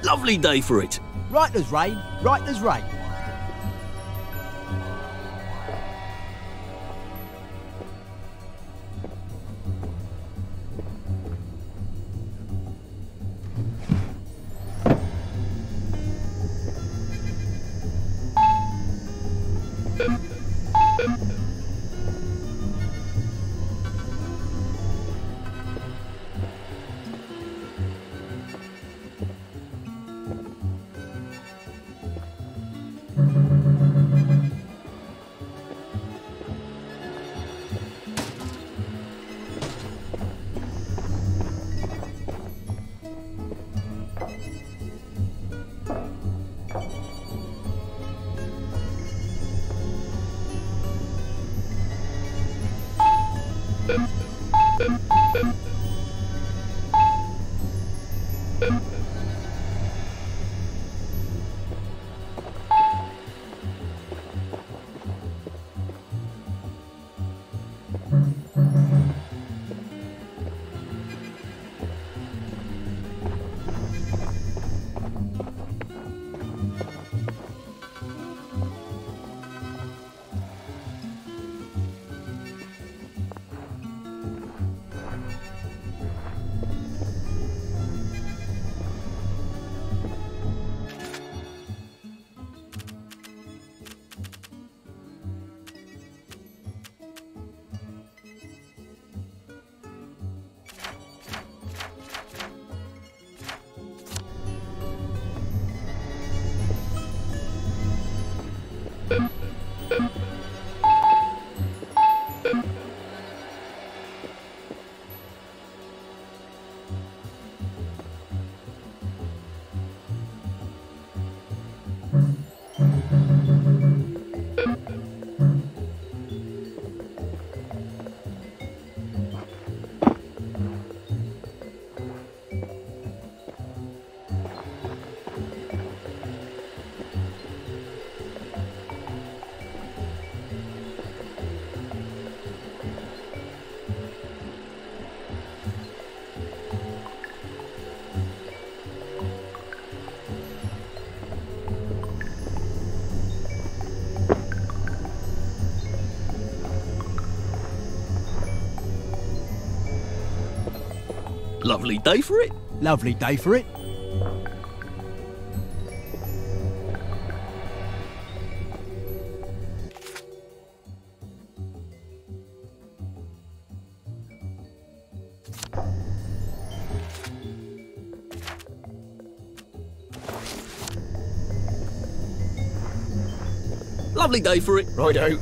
Speaker 1: Lovely day for it.
Speaker 15: Right as rain, right as rain.
Speaker 1: Lovely day for it.
Speaker 15: Lovely day for it.
Speaker 1: Lovely day for it.
Speaker 2: Righto.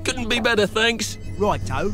Speaker 1: Couldn't be better, thanks.
Speaker 15: Righto.